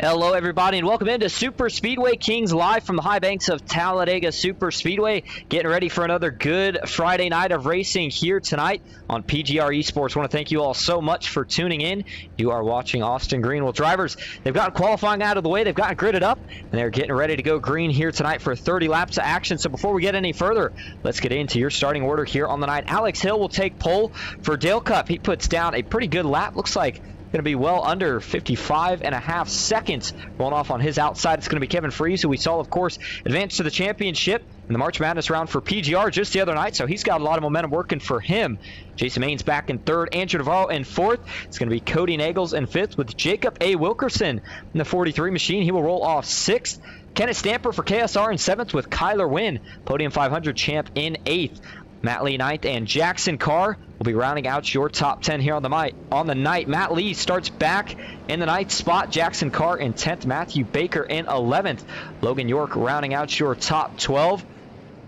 Hello everybody and welcome into Superspeedway Kingz live from the high banks of Talladega Superspeedway. Getting ready for another good Friday night of racing here tonight on PGR eSports. I want to thank you all so much for tuning in. You are watching Austin Green. Well, drivers, they've gotten qualifying out of the way. They've gotten gridded up and they're getting ready to go green here tonight for 30 laps of action. So before we get any further, let's get into your starting order here on the night. Alex Hill will take pole for Dale Cup. He puts down a pretty good lap. Looks like Going to be well under 55.5 seconds rolling off on his outside. It's going to be Kevin Freese, who we saw, of course, advance to the championship in the March Madness round for PGR just the other night, so he's got a lot of momentum working for him. Jason Maines back in third, Andrew Navarro in fourth. It's going to be Cody Nagels in fifth with Jacob A. Wilkerson in the 43 machine. He will roll off sixth. Kenneth Stamper for KSR in seventh with Kyler Wynn, Podium 500 champ, in eighth. Matt Lee ninth, and Jackson Carr will be rounding out your top 10 here on the night. Matt Lee starts back in the ninth spot. Jackson Carr in 10th. Matthew Baker in 11th. Logan York rounding out your top 12.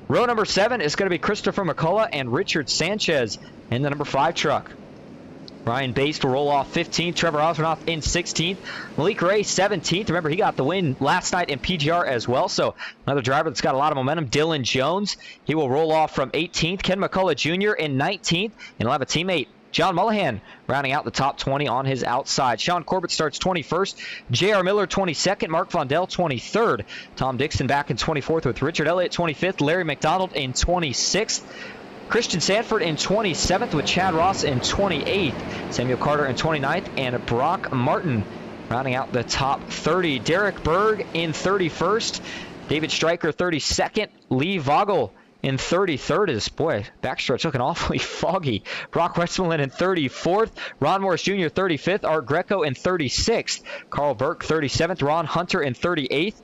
Row number 7 is going to be Christopher McCullough and Richard Sanchez in the number 5 truck. Ryan Baste will roll off 15th. Trevor Osmanoff in 16th. Malik Ray 17th. Remember, he got the win last night in PGR as well, so another driver that's got a lot of momentum. Dylan Jones, he will roll off from 18th. Ken McCullough Jr. in 19th, and he'll have a teammate, John Mullihan, rounding out the top 20 on his outside. Sean Corbett starts 21st. J.R. Miller 22nd. Mark Vondell 23rd. Tom Dixon back in 24th with Richard Elliott 25th. Larry McDonald in 26th. Christian Sanford in 27th with Chad Ross in 28th. Samuel Carter in 29th, and Brock Martin rounding out the top 30. Derek Berg in 31st. David Stryker 32nd. Lee Vogel in 33rd. Is, boy, backstretch looking awfully foggy. Brock Westmoreland in 34th. Ron Morris Jr. 35th. Art Greco in 36th. Carl Burke 37th. Ron Hunter in 38th.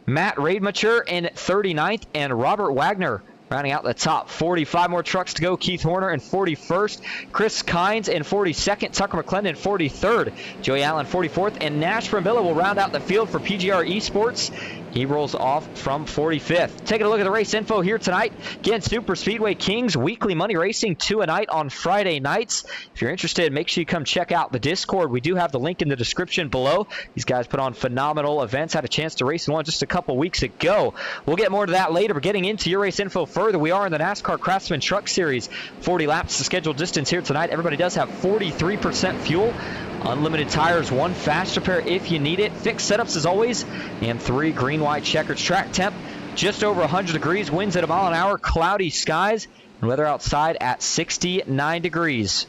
Matt Rademacher in 39th, and Robert Wagner rounding out the top 40. 5 more trucks to go. Keith Horner in 41st. Chris Kynes in 42nd. Tucker McClendon 43rd. Joey Allen 44th. And Nash Brambilla will round out the field for PGR eSports. He rolls off from 45th. Taking a look at the race info here tonight. Again, Superspeedway Kingz weekly money racing 2 a night on Friday nights. If you're interested, make sure you come check out the Discord. We do have the link in the description below. These guys put on phenomenal events. Had a chance to race in one just a couple weeks ago. We'll get more to that later, but getting into your race info further, we are in the NASCAR Craftsman Truck Series. 40 laps to scheduled distance here tonight. Everybody does have 43% fuel. Unlimited tires, 1 fast repair if you need it. Fixed setups as always, and 3 green-white checkers. Track temp just over 100 degrees. Winds at a mile an hour. Cloudy skies. And weather outside at 69 degrees.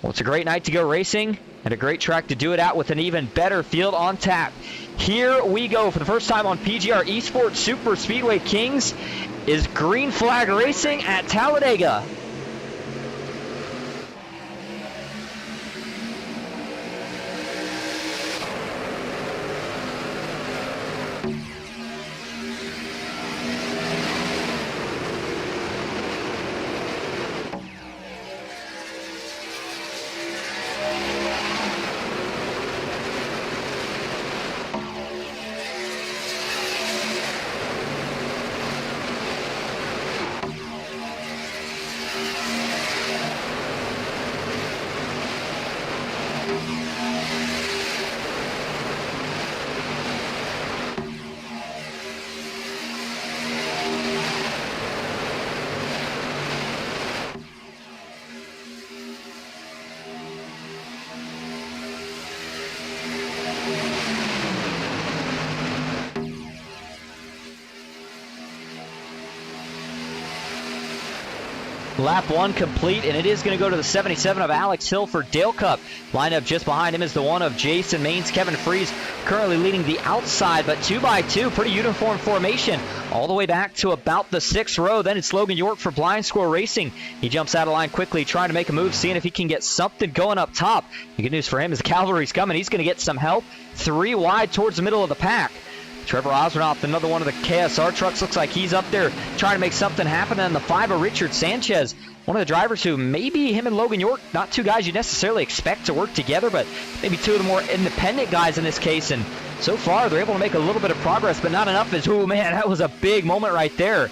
Well, it's a great night to go racing and a great track to do it at with an even better field on tap. Here we go. For the first time on PGR eSports, Superspeedway Kingz is green flag racing at Talladega. Lap 1 complete, and it is going to go to the 77 of Alex Hill for Dale Cup. Lineup just behind him is the one of Jason Maines. Kevin Freese currently leading the outside, but 2x2, pretty uniform formation all the way back to about the 6th row. Then it's Logan York for Blind Squirrel Racing. He jumps out of line quickly, trying to make a move, seeing if he can get something going up top. The good news for him is the cavalry's coming. He's going to get some help. 3 wide towards the middle of the pack. Trevor Osmanoff, another one of the KSR trucks, looks like he's up there trying to make something happen. And the 5 of Richard Sanchez, one of the drivers who maybe him and Logan York, not 2 guys you necessarily expect to work together, but maybe 2 of the more independent guys in this case. And so far, they're able to make a little bit of progress, but not enough. As, oh man, that was a big moment right there.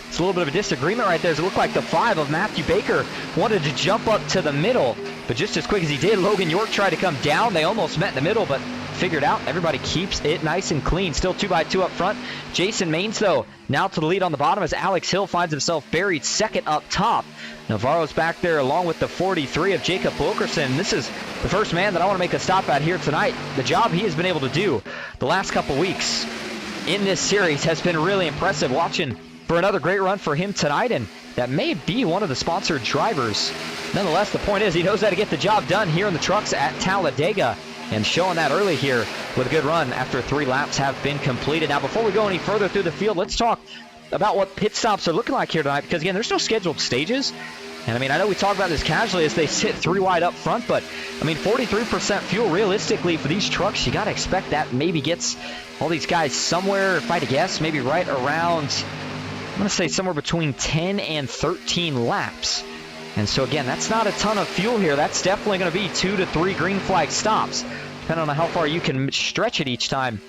It's a little bit of a disagreement right there. As it looked like the 5 of Matthew Baker wanted to jump up to the middle, but just as quick as he did, Logan York tried to come down. They almost met in the middle, but figured out. Everybody keeps it nice and clean. Still 2x2 up front. Jason Maines, though, now to the lead on the bottom as Alex Hill finds himself buried second up top. Navarro's back there along with the 43 of Jacob Wilkerson. This is the first man that I want to make a stop at here tonight. The job he has been able to do the last couple weeks in this series has been really impressive. Watching for another great run for him tonight, and that may be one of the sponsored drivers. Nonetheless, the point is he knows how to get the job done here in the trucks at Talladega, and showing that early here with a good run after 3 laps have been completed. Now, before we go any further through the field, let's talk about what pit stops are looking like here tonight, because again, there's no scheduled stages. And I mean, I know we talk about this casually as they sit 3 wide up front, but I mean, 43% fuel realistically for these trucks, you got to expect that maybe gets all these guys somewhere, if I had to guess, maybe right around, I'm going to say somewhere between 10 and 13 laps. And so again, that's not a ton of fuel here. That's definitely going to be 2 to 3 green flag stops, depending on how far you can stretch it each time.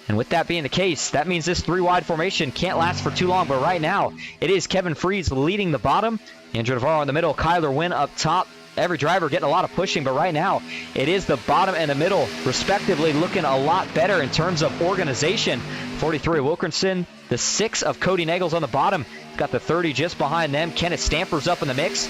And with that being the case, that means this 3 wide formation can't last for too long. But right now, it is Kevin Freeze leading the bottom, Andrew Navarro in the middle, Kyler Wynn up top. Every driver getting a lot of pushing, but right now, it is the bottom and the middle, respectively, looking a lot better in terms of organization. 43 Wilkinson, the 6 of Cody Nagels on the bottom. Got the 30 just behind them. Kenneth Stamper's up in the mix.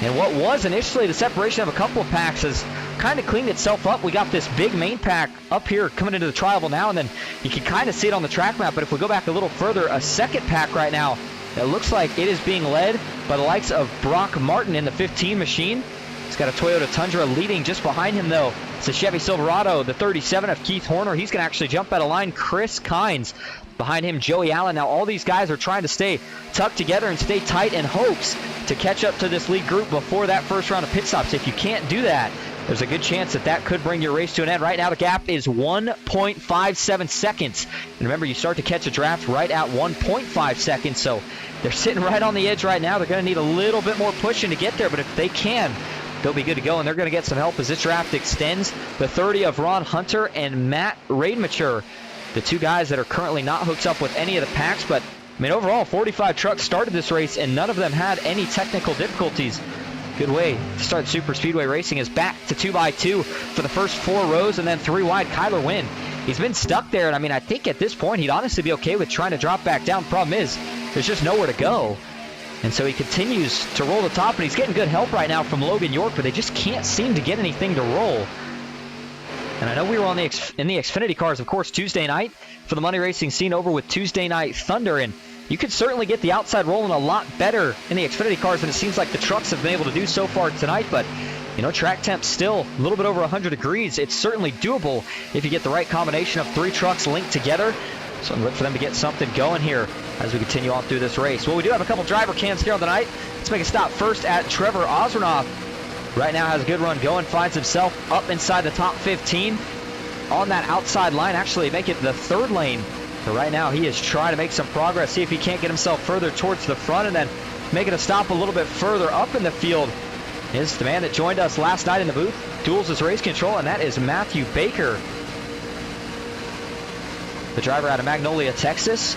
And what was initially the separation of a couple of packs has kind of cleaned itself up. We got this big main pack up here coming into the tri-oval now, and then you can kind of see it on the track map. But if we go back a little further, a second pack right now that looks like it is being led by the likes of Brock Martin in the 15 machine. He's got a Toyota Tundra leading just behind him, though. It's a Chevy Silverado, the 37 of Keith Horner. He's going to actually jump out of line. Chris Kynes behind him, Joey Allen. Now, all these guys are trying to stay tucked together and stay tight in hopes to catch up to this lead group before that first round of pit stops. If you can't do that, there's a good chance that that could bring your race to an end. Right now, the gap is 1.57 seconds. And remember, you start to catch a draft right at 1.5 seconds, so they're sitting right on the edge right now. They're going to need a little bit more pushing to get there, but if they can, they'll be good to go, and they're going to get some help as this draft extends. The 30 of Ron Hunter and Matt Rademacher, the 2 guys that are currently not hooked up with any of the packs. But, I mean, overall, 45 trucks started this race, and none of them had any technical difficulties. Good way to start Superspeedway racing is back to 2x2 for the first 4 rows, and then 3 wide, Kyler Wynn. He's been stuck there, and I mean, I think at this point he'd honestly be okay with trying to drop back down. Problem is, there's just nowhere to go. And so he continues to roll the top, and he's getting good help right now from Logan York, but they just can't seem to get anything to roll. And I know we were on in the Xfinity cars, of course, Tuesday night for the money racing scene over with Tuesday Night Thunder, and you could certainly get the outside rolling a lot better in the Xfinity cars than it seems like the trucks have been able to do so far tonight. But, you know, track temp still a little bit over 100 degrees. It's certainly doable if you get the right combination of 3 trucks linked together. So I'm looking for them to get something going here as we continue on through this race. Well, we do have a couple driver cams here on the night. Let's make a stop first at Trevor Osranoff. Right now has a good run going, finds himself up inside the top 15 on that outside line, actually make it the 3rd lane. But right now he is trying to make some progress, see if he can't get himself further towards the front, and then making a stop a little bit further up in the field is the man that joined us last night in the booth, duels his race control, and that is Matthew Baker, the driver out of Magnolia, Texas.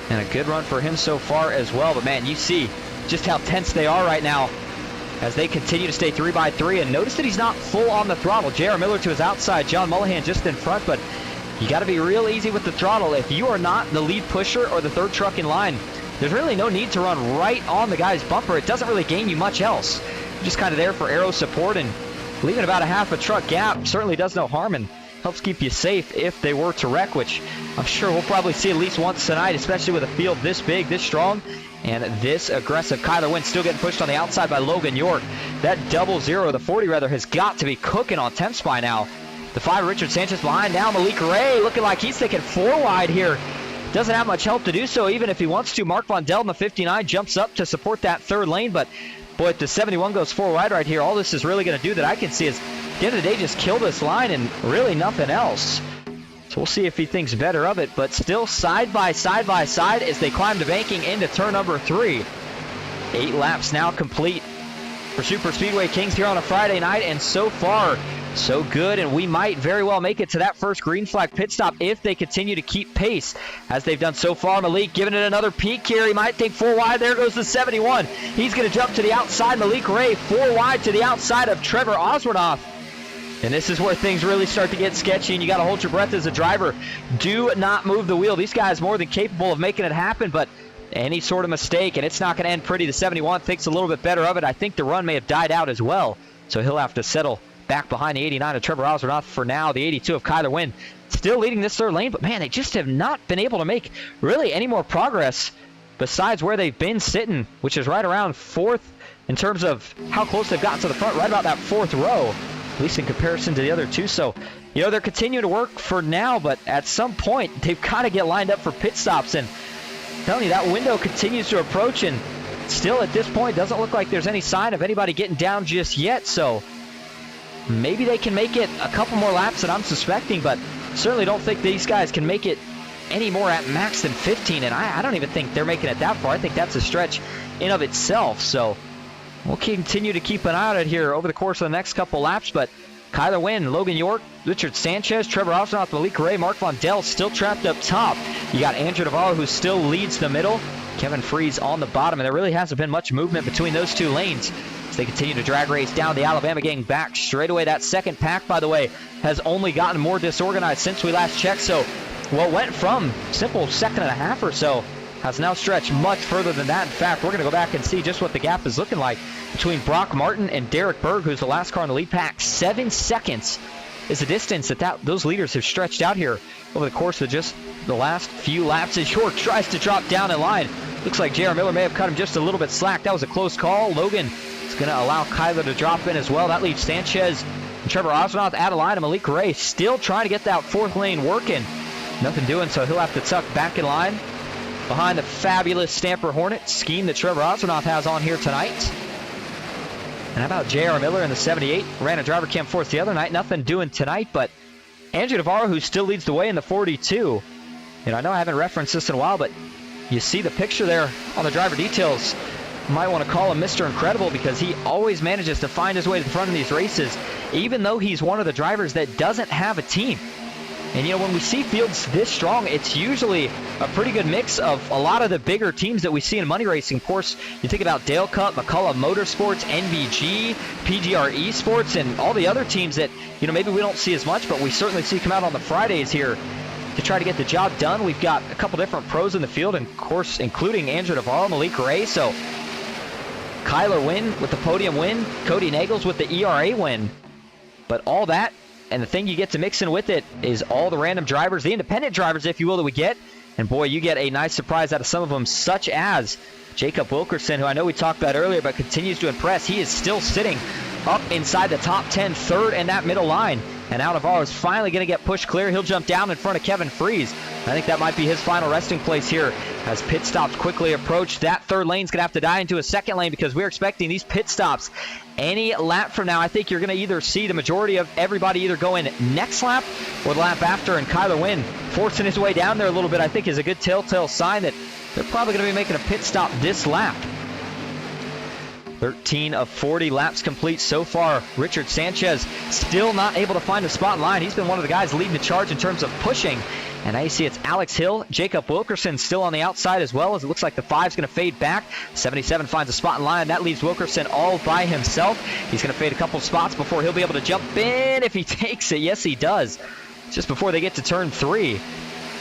And a good run for him so far as well. But man, you see just how tense they are right now as they continue to stay 3x3. And notice that he's not full on the throttle. J.R. Miller to his outside, John Mullihan just in front, but you got to be real easy with the throttle. If you are not the lead pusher or the 3rd truck in line, there's really no need to run right on the guy's bumper. It doesn't really gain you much else. You're just kind of there for aero support, and leaving about a half a truck gap certainly does no harm and helps keep you safe if they were to wreck, which I'm sure we'll probably see at least once tonight, especially with a field this big, this strong, and this aggressive. Kyler Wynn still getting pushed on the outside by Logan York. That 00, the 40 rather, has got to be cooking on temps by now. The 5, Richard Sanchez behind now. Malik Ray looking like he's taking 4 wide here. Doesn't have much help to do so, even if he wants to. Mark Von Dell in the 59 jumps up to support that 3rd lane, but boy, if the 71 goes 4 wide right here, all this is really going to do that I can see is, at the end of the day, just kill this line and really nothing else. So we'll see if he thinks better of it, but still side by side as they climb the banking into turn number 3. 8 laps now complete for Superspeedway Kingz here on a Friday night, and so far, so good, and we might very well make it to that first green flag pit stop if they continue to keep pace as they've done so far. Malik giving it another peek here. He might think 4 wide. There goes the 71. He's going to jump to the outside. Malik Ray 4 wide to the outside of Trevor Osranoff. And this is where things really start to get sketchy, and you got to hold your breath as a driver. Do not move the wheel. These guys more than capable of making it happen, but any sort of mistake, and it's not going to end pretty. The 71 thinks a little bit better of it. I think the run may have died out as well, so he'll have to settle back behind the 89 of Trevor Osranoff for now. The 82 of Kyler Wynn still leading this 3rd lane, but man, they just have not been able to make really any more progress besides where they've been sitting, which is right around 4th in terms of how close they've gotten to the front, right about that 4th row, at least in comparison to the other two. So, you know, they're continuing to work for now, but at some point, they've got to get lined up for pit stops. And I'm telling you, that window continues to approach, and still at this point, doesn't look like there's any sign of anybody getting down just yet. So maybe they can make it a couple more laps than I'm suspecting, but certainly don't think these guys can make it any more at max than 15, and I don't even think they're making it that far. I think that's a stretch in of itself. So we'll continue to keep an eye on it here over the course of the next couple laps, but Kyler Wynn, Logan York, Richard Sanchez, Trevor Osnoth, Malik Ray, Mark Vondell still trapped up top. You got Andrew Navarro, who still leads the middle, Kevin Freeze on the bottom, and there really hasn't been much movement between those two lanes as they continue to drag race down the Alabama gang back straight away. That second pack, by the way, has only gotten more disorganized since we last checked. So what went from simple second and a half or so has now stretched much further than that. In fact, we're going to go back and see just what the gap is looking like between Brock Martin and Derek Berg, who's the last car in the lead pack. 7 seconds is the distance that those leaders have stretched out here over the course of just the last few laps as York tries to drop down in line. Looks like J.R. Miller may have cut him just a little bit slack. That was a close call. Logan is going to allow Kyler to drop in as well. That leaves Sanchez and Trevor Osnoth out of line, and Malik Ray still trying to get that 4th lane working. Nothing doing, so he'll have to tuck back in line behind the fabulous Stamper Hornet scheme that Trevor Osnoth has on here tonight. And how about J.R. Miller in the 78? Ran a driver cam 4th the other night. Nothing doing tonight, but Andrew Navarro, who still leads the way in the 42. And I know I haven't referenced this in a while, but you see the picture there on the driver details. You might want to call him Mr. Incredible, because he always manages to find his way to the front of these races, even though he's one of the drivers that doesn't have a team. And, you know, when we see fields this strong, it's usually a pretty good mix of a lot of the bigger teams that we see in money racing. Of course, you think about Dale Cup, McCullough Motorsports, NVG, PGR eSports, and all the other teams that, you know, maybe we don't see as much, but we certainly see come out on the Fridays here to try to get the job done. We've got a couple different pros in the field, and of course, including Andrew Navarro, Malik Ray. So Kyler Wynn with the podium win, Cody Nagels with the ERA win. But all that, and the thing you get to mix in with it, is all the random drivers, the independent drivers, if you will, that we get. And boy, you get a nice surprise out of some of them, such as Jacob Wilkerson, who I know we talked about earlier, but continues to impress. He is still sitting up inside the top 10, 3rd in that middle line. And now Navarro is finally going to get pushed clear. He'll jump down in front of Kevin Freeze. I think that might be his final resting place here as pit stops quickly approach. That 3rd lane's going to have to die into a 2nd lane, because we're expecting these pit stops any lap from now. I think you're going to either see the majority of everybody either go in next lap or the lap after, and Kyler Wynn forcing his way down there a little bit, I think, is a good telltale sign that they're probably going to be making a pit stop this lap. 13 of 40 laps complete so far. Richard Sanchez still not able to find a spot in line. He's been one of the guys leading the charge in terms of pushing. And now you see it's Alex Hill, Jacob Wilkerson still on the outside as well, as it looks like the 5's going to fade back. 77 finds a spot in line. That leaves Wilkerson all by himself. He's going to fade a couple spots before he'll be able to jump in if he takes it. Yes, he does. Just before they get to turn 3.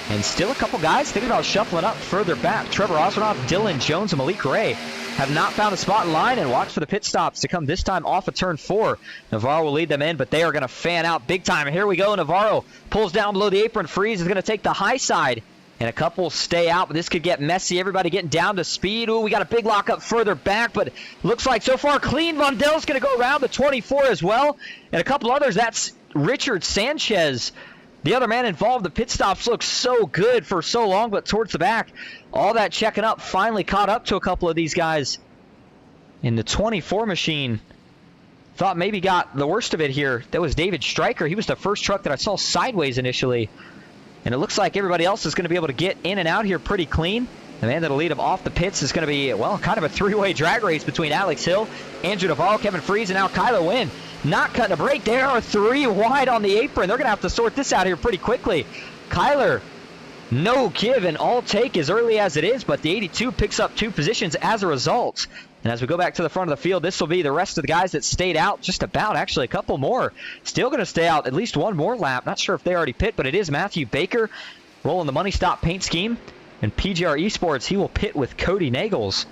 And still a couple guys thinking about shuffling up further back. Trevor Osnoth, Dylan Jones, and Malik Ray have not found a spot in line, and watch for the pit stops to come this time off of turn 4. Navarro will lead them in, but they are going to fan out big time. And here we go. Navarro pulls down below the apron. Freeze is going to take the high side, and a couple stay out, but this could get messy. Everybody getting down to speed. Ooh, we got a big lock up further back, but looks like so far clean. Vondell's going to go around the 24 as well, and a couple others. That's Richard Sanchez, the other man involved. The pit stops look so good for so long, but towards the back, all that checking up finally caught up to a couple of these guys. In the 24 machine, thought maybe got the worst of it here. That was David Stryker. He was the first truck that I saw sideways initially. And it looks like everybody else is going to be able to get in and out here pretty clean. The man that'll lead him off the pits is going to be, well, kind of a 3-way drag race between Alex Hill, Andrew Navarro, Kevin Freeze, and now Kyler Wynn. Not cutting a break. There are 3 wide on the apron. They're going to have to sort this out here pretty quickly. Kyler, no give and all take as early as it is, but the 82 picks up 2 positions as a result. And as we go back to the front of the field, this will be the rest of the guys that stayed out, just about, actually, a couple more. Still going to stay out at least one more lap. Not sure if they already pit, but it is Matthew Baker rolling the money stop paint scheme. And PGR eSports, he will pit with Cody Nagels.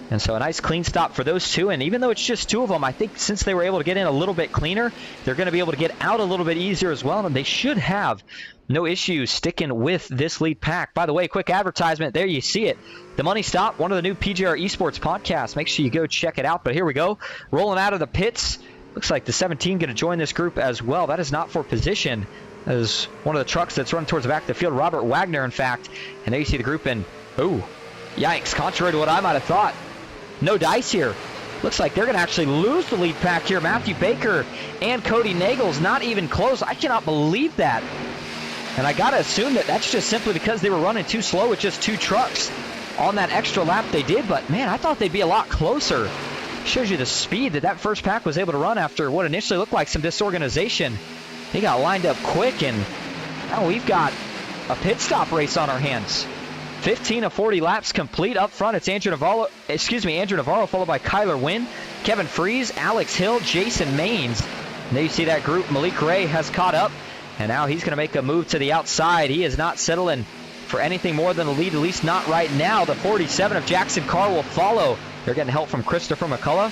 And so a nice clean stop for those two. And even though it's just two of them, I think since they were able to get in a little bit cleaner, they're going to be able to get out a little bit easier as well. And they should have no issues sticking with this lead pack. By the way, quick advertisement. There you see it. The Money Stop, one of the new PGR eSports podcasts. Make sure you go check it out. But here we go. Rolling out of the pits. Looks like the 17 going to join this group as well. That is not for position. That is one of the trucks that's running towards the back of the field. Robert Wagner, in fact. And there you see the group in. Ooh, yikes. Contrary to what I might have thought. No dice here. Looks like they're going to actually lose the lead pack here. Matthew Baker and Cody Nagels not even close. I cannot believe that. And I got to assume that that's just simply because they were running too slow with just two trucks on that extra lap they did. But, man, I thought they'd be a lot closer. Shows you the speed that first pack was able to run after what initially looked like some disorganization. They got lined up quick, and now we've got a pit stop race on our hands. 15 of 40 laps complete. Up front, it's Andrew Navarro, followed by Kyler Wynn, Kevin Freeze, Alex Hill, Jason Maines. And there you see that group. Malik Ray has caught up, and now he's going to make a move to the outside. He is not settling for anything more than a lead, at least not right now. The 47 of Jackson Carr will follow. They're getting help from Christopher McCullough.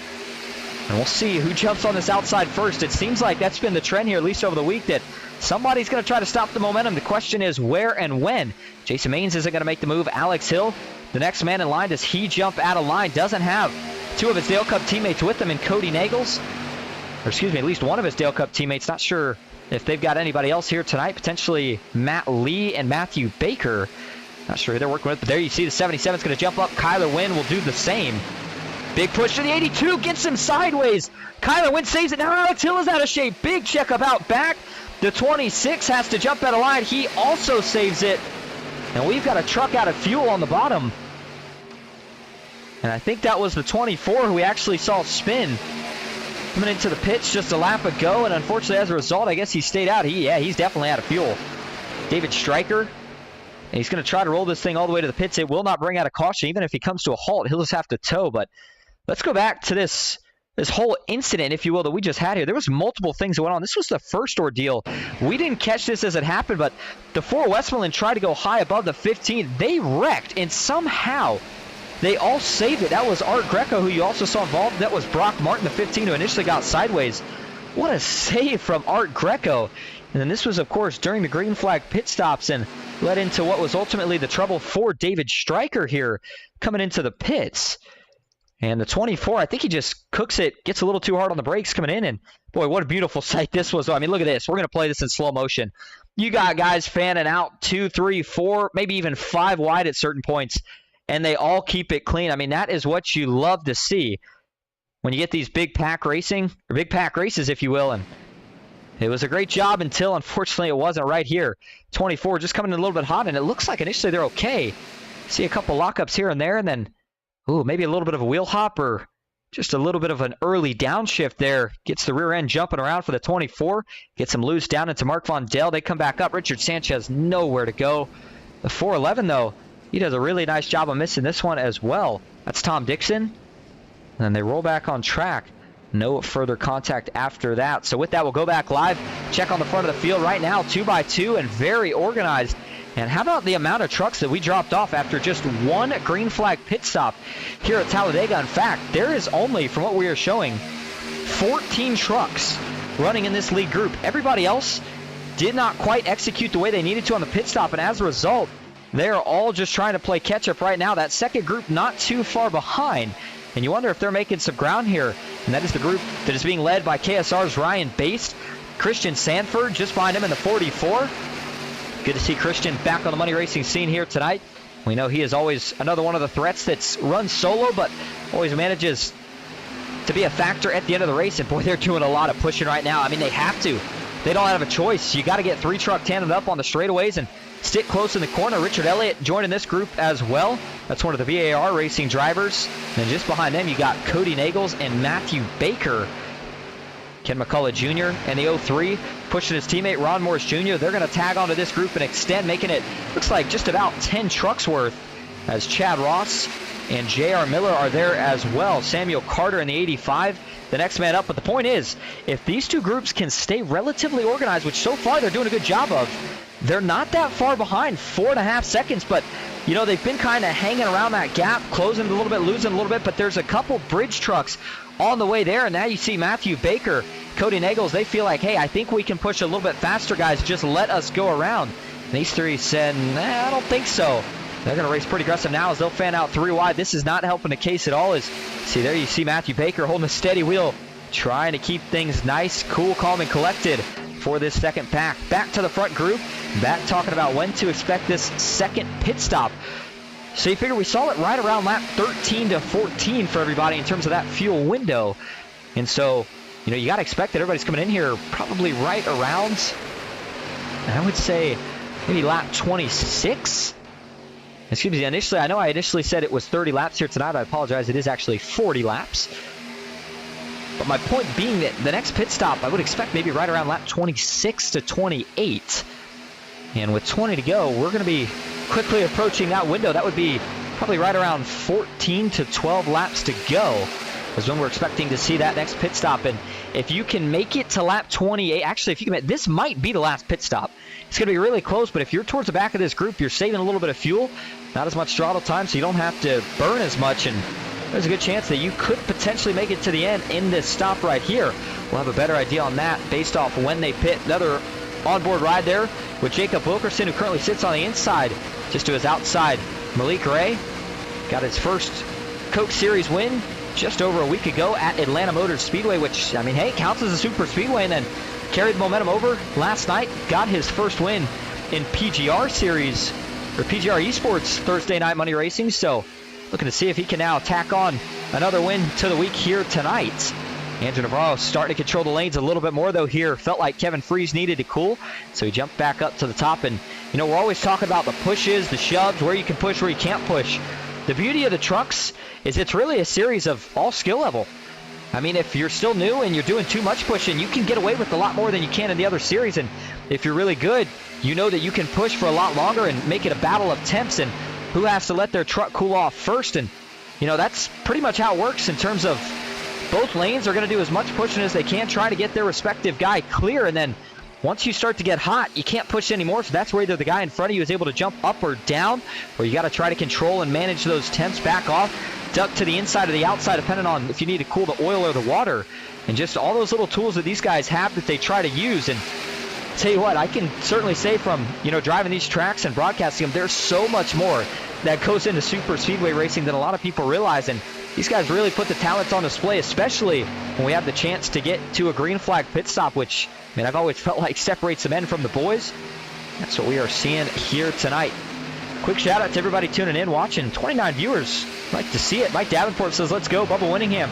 And we'll see who jumps on this outside first. It seems like that's been the trend here, at least over the week, that somebody's going to try to stop the momentum. The question is where and when. Jason Maines isn't going to make the move. Alex Hill, the next man in line, does he jump out of line? Doesn't have two of his Dale Cup teammates with him in Cody Nagels. Or excuse me, at least one of his Dale Cup teammates. Not sure if they've got anybody else here tonight. Potentially Matt Lee and Matthew Baker. Not sure who they're working with, but there you see the 77 is going to jump up. Kyler Wynn will do the same. Big push to the 82, gets him sideways. Kyler Wynn saves it. Now Alex Hill is out of shape. Big checkup out back. The 26 has to jump out of line. He also saves it. And we've got a truck out of fuel on the bottom. And I think that was the 24 who we actually saw spin. Coming into the pits just a lap ago. And unfortunately, as a result, I guess he stayed out. He's definitely out of fuel. David Stryker. And he's going to try to roll this thing all the way to the pits. It will not bring out a caution. Even if he comes to a halt, he'll just have to tow. But let's go back to this whole incident, if you will, that we just had here. There was multiple things that went on. This was the first ordeal. We didn't catch this as it happened, but the 4 Westmoreland tried to go high above the 15. They wrecked, and somehow they all saved it. That was Art Greco, who you also saw involved. That was Brock Martin, the 15, who initially got sideways. What a save from Art Greco. And then this was, of course, during the green flag pit stops and led into what was ultimately the trouble for David Stryker here coming into the pits. And the 24, I think he just cooks it, gets a little too hard on the brakes coming in. And, boy, what a beautiful sight this was. I mean, look at this. We're going to play this in slow motion. You got guys fanning out 2, 3, 4, maybe even 5 wide at certain points, and they all keep it clean. I mean, that is what you love to see when you get these big pack racing, or big pack races, if you will. And it was a great job until, unfortunately, it wasn't right here. 24 just coming in a little bit hot, and it looks like initially they're okay. See a couple lockups here and there, and then maybe a little bit of a wheel hop or just a little bit of an early downshift there. Gets the rear end jumping around for the 24. Gets him loose down into Mark Von Dell. They come back up. Richard Sanchez nowhere to go. The 411, though, he does a really nice job of missing this one as well. That's Tom Dixon. And they roll back on track. No further contact after that. So with that, we'll go back live. Check on the front of the field right now. 2x2 and very organized. And how about the amount of trucks that we dropped off after just one green flag pit stop here at Talladega? In fact, there is only, from what we are showing, 14 trucks running in this lead group. Everybody else did not quite execute the way they needed to on the pit stop, and as a result, they are all just trying to play catch-up right now. That second group not too far behind, and you wonder if they're making some ground here, and that is the group that is being led by KSR's Ryan Baste, Christian Sanford just behind him in the 44. Good to see Christian back on the money racing scene here tonight. We know he is always another one of the threats that's run solo, but always manages to be a factor at the end of the race. And boy, they're doing a lot of pushing right now. I mean, they have to. They don't have a choice. You got to get 3 truck tandem up on the straightaways and stick close in the corner. Richard Elliott joining this group as well. That's one of the VAR racing drivers. And just behind them, you got Cody Nagels and Matthew Baker. Ken McCullough Jr. and the 03 pushing his teammate Ron Morris Jr. They're going to tag onto this group and extend, making it, looks like, just about 10 trucks worth, as Chad Ross and J.R. Miller are there as well. Samuel Carter in the 85, the next man up. But the point is, if these two groups can stay relatively organized, which so far they're doing a good job of, they're not that far behind, 4.5 seconds, but you know, they've been kind of hanging around that gap, closing a little bit, losing a little bit, but there's a couple bridge trucks on the way there, and now you see Matthew Baker, Cody Nagels, they feel like, hey, I think we can push a little bit faster, guys, just let us go around. And these three said, I don't think so. They're going to race pretty aggressive now as they'll fan out 3 wide. This is not helping the case at all. See, there you see Matthew Baker holding a steady wheel, trying to keep things nice, cool, calm, and collected for this second pack. Back to the front group, back talking about when to expect this second pit stop. So you figure we saw it right around lap 13 to 14 for everybody in terms of that fuel window. And so, you know, you got to expect that everybody's coming in here probably right around, I would say, maybe lap 26. Excuse me, initially, I know I initially said it was 30 laps here tonight. I apologize. It is actually 40 laps. But my point being that the next pit stop, I would expect maybe right around lap 26 to 28. And with 20 to go, we're going to be quickly approaching that window. That would be probably right around 14 to 12 laps to go is when we're expecting to see that next pit stop. And if you can make it to lap 28, actually, if you can, this might be the last pit stop. It's going to be really close, but if you're towards the back of this group, you're saving a little bit of fuel, not as much throttle time, so you don't have to burn as much, and there's a good chance that you could potentially make it to the end in this stop right here. We'll have a better idea on that based off when they pit. Another onboard ride there with Jacob Wilkerson, who currently sits on the inside, just to his outside. Malik Ray got his first Coke Series win just over a week ago at Atlanta Motor Speedway, which, I mean, hey, counts as a super speedway, and then carried the momentum over last night, got his first win in PGR Series, or PGR eSports Thursday Night Money Racing, so looking to see if he can now tack on another win to the week here tonight. Andrew Navarro starting to control the lanes a little bit more, though, here. Felt like Kevin Freese needed to cool, so he jumped back up to the top. And, you know, we're always talking about the pushes, the shoves, where you can push, where you can't push. The beauty of the trucks is it's really a series of all skill level. I mean, if you're still new and you're doing too much pushing, you can get away with a lot more than you can in the other series. And if you're really good, you know that you can push for a lot longer and make it a battle of temps and who has to let their truck cool off first. And, you know, that's pretty much how it works in terms of both lanes are going to do as much pushing as they can, try to get their respective guy clear. And then once you start to get hot, you can't push anymore. So that's where either the guy in front of you is able to jump up or down, or you got to try to control and manage those temps, back off, duck to the inside or the outside, depending on if you need to cool the oil or the water. And just all those little tools that these guys have that they try to use. And tell you what, I can certainly say from, you know, driving these tracks and broadcasting them, there's so much more that goes into super speedway racing than a lot of people realize. And these guys really put the talents on display, especially when we have the chance to get to a green flag pit stop, which, I mean, I've always felt like separates the men from the boys. That's what we are seeing here tonight. Quick shout out to everybody tuning in, watching. 29 viewers. Like to see it. Mike Davenport says, let's go. Bubba Winningham,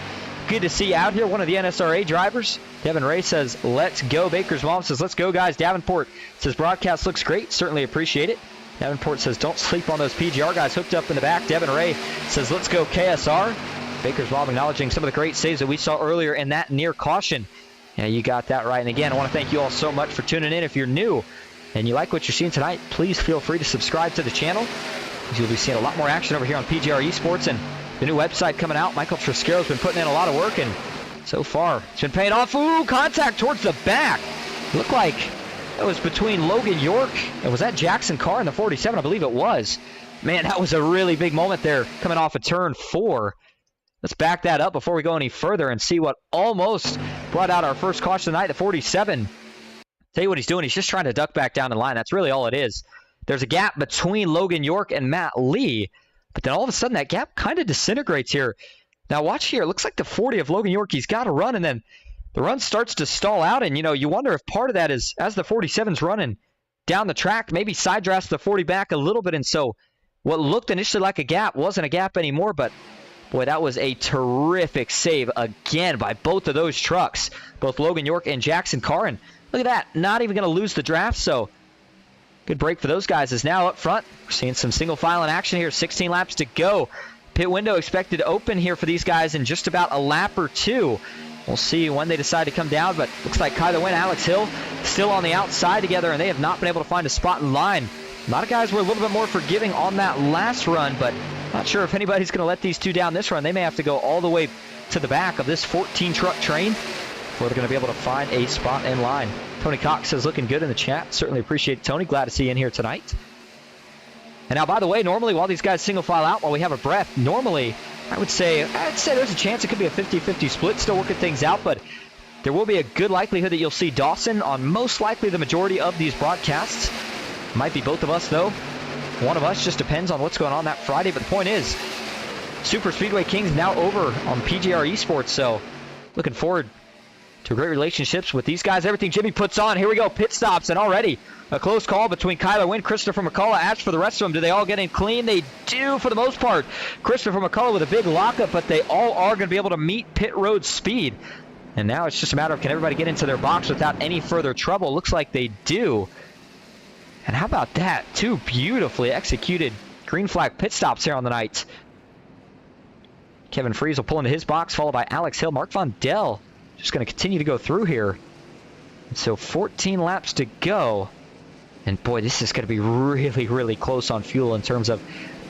good to see you out here. One of the NSRA drivers. Devin Ray says, let's go. Baker's mom says, let's go, guys. Davenport says, broadcast looks great. Certainly appreciate it. Davenport says, don't sleep on those PGR guys hooked up in the back. Devin Ray says, let's go KSR. Baker's mom acknowledging some of the great saves that we saw earlier in that near caution. Yeah, you got that right. And again, I want to thank you all so much for tuning in. If you're new and you like what you're seeing tonight, please feel free to subscribe to the channel, because you'll be seeing a lot more action over here on PGR eSports and the new website coming out. Michael Triscaro's been putting in a lot of work, and so far it's been paying off. Ooh, contact towards the back. Looked like it was between Logan York and was that Jackson Carr in the 47? I believe it was. Man, that was a really big moment there coming off of turn 4. Let's back that up before we go any further and see what almost brought out our first caution tonight, the 47. Tell you what he's doing. He's just trying to duck back down the line. That's really all it is. There's a gap between Logan York and Matt Lee, but then all of a sudden that gap kind of disintegrates here. Now watch here. It looks like the 40 of Logan York, he's got to run, and then the run starts to stall out, and, you know, you wonder if part of that is as the 47's running down the track, maybe side drafts the 40 back a little bit, and so what looked initially like a gap wasn't a gap anymore. But boy, that was a terrific save again by both of those trucks, both Logan York and Jackson Carr. And look at that, not even going to lose the draft. So good break for those guys. Is now up front. We're seeing some single file in action here. 16 laps to go. Pit window expected to open here for these guys in just about a lap or two. We'll see when they decide to come down, but looks like Kyler Wynn, Alex Hill still on the outside together, and they have not been able to find a spot in line. A lot of guys were a little bit more forgiving on that last run, but not sure if anybody's going to let these two down this run. They may have to go all the way to the back of this 14 truck train before they're going to be able to find a spot in line. Tony Cox says looking good in the chat. Certainly appreciate it, Tony. Glad to see you in here tonight. And now, by the way, normally while these guys single file out, while we have a breath, normally I'd say there's a chance it could be a 50-50 split, still working things out, but there will be a good likelihood that you'll see Dawson on most likely the majority of these broadcasts. Might be both of us, though. One of us, just depends on what's going on that Friday. But the point is, Superspeedway Kingz now over on PGR eSports, so looking forward to great relationships with these guys. Everything Jimmy puts on. Here we go, pit stops, and already a close call between Kyler Wynn, Christopher McCullough. As for the rest of them, do they all get in clean? They do for the most part. Christopher McCullough with a big lockup, but they all are going to be able to meet pit road speed. And now it's just a matter of can everybody get into their box without any further trouble. Looks like they do. And how about that? Two beautifully executed green flag pit stops here on the night. Kevin Freeze will pull into his box, followed by Alex Hill. Mark Von Dell just going to continue to go through here. And so 14 laps to go. And boy, this is going to be really, really close on fuel in terms of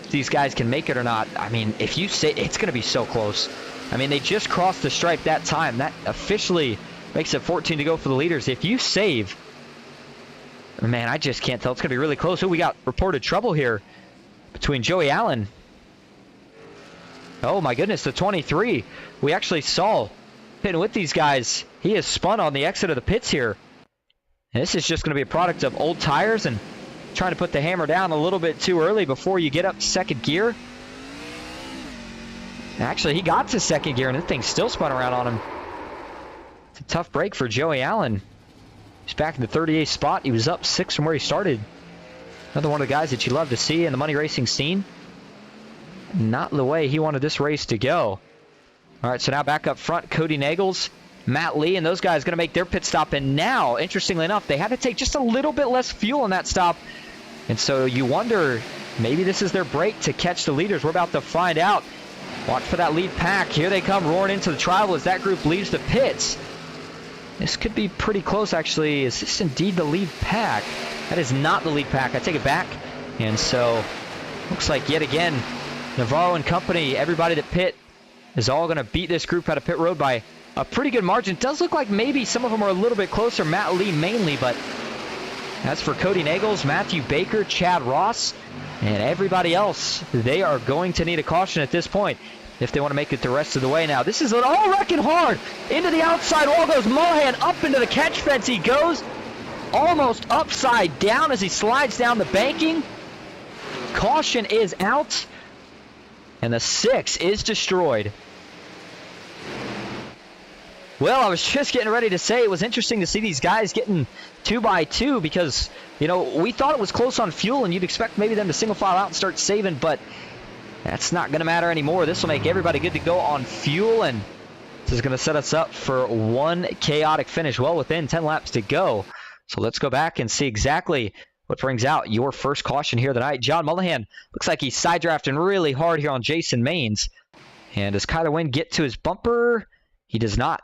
if these guys can make it or not. I mean, if you say it's going to be so close. I mean, they just crossed the stripe that time. That officially makes it 14 to go for the leaders. If you save, man, I just can't tell. It's going to be really close. Oh, we got reported trouble here between Joey Allen. Oh, my goodness, the 23. We actually saw pitting with these guys. He has spun on the exit of the pits here. And this is just going to be a product of old tires and trying to put the hammer down a little bit too early before you get up to second gear. Actually, he got to second gear, and the thing still spun around on him. It's a tough break for Joey Allen. He's back in the 38th spot. He was up 6 from where he started. Another one of the guys that you love to see in the money racing scene. Not the way he wanted this race to go. All right, so now back up front, Cody Nagels, Matt Lee, and those guys going to make their pit stop. And now, interestingly enough, they had to take just a little bit less fuel on that stop. And so you wonder, maybe this is their break to catch the leaders. We're about to find out. Watch for that lead pack. Here they come roaring into the tribal as that group leaves the pits. This could be pretty close, actually. Is this indeed the lead pack? That is not the lead pack. I take it back. And so, looks like yet again, Navarro and company, everybody that pit, is all going to beat this group out of pit road by a pretty good margin. It does look like maybe some of them are a little bit closer. Matt Lee mainly, but as for Cody Nagels, Matthew Baker, Chad Ross, and everybody else, they are going to need a caution at this point if they want to make it the rest of the way. Now, this is an all-wrecking hard. Into the outside wall goes Mullihan, up into the catch fence he goes. Almost upside down as he slides down the banking. Caution is out. And the 6 is destroyed. Well, I was just getting ready to say it was interesting to see these guys getting 2 by 2 because, you know, we thought it was close on fuel and you'd expect maybe them to single file out and start saving, but that's not going to matter anymore. This will make everybody good to go on fuel, and this is going to set us up for one chaotic finish well within 10 laps to go. So let's go back and see exactly what brings out your first caution here tonight. John Mullihan looks like he's side drafting really hard here on Jason Maines. And does Kyler Wynn get to his bumper? He does not.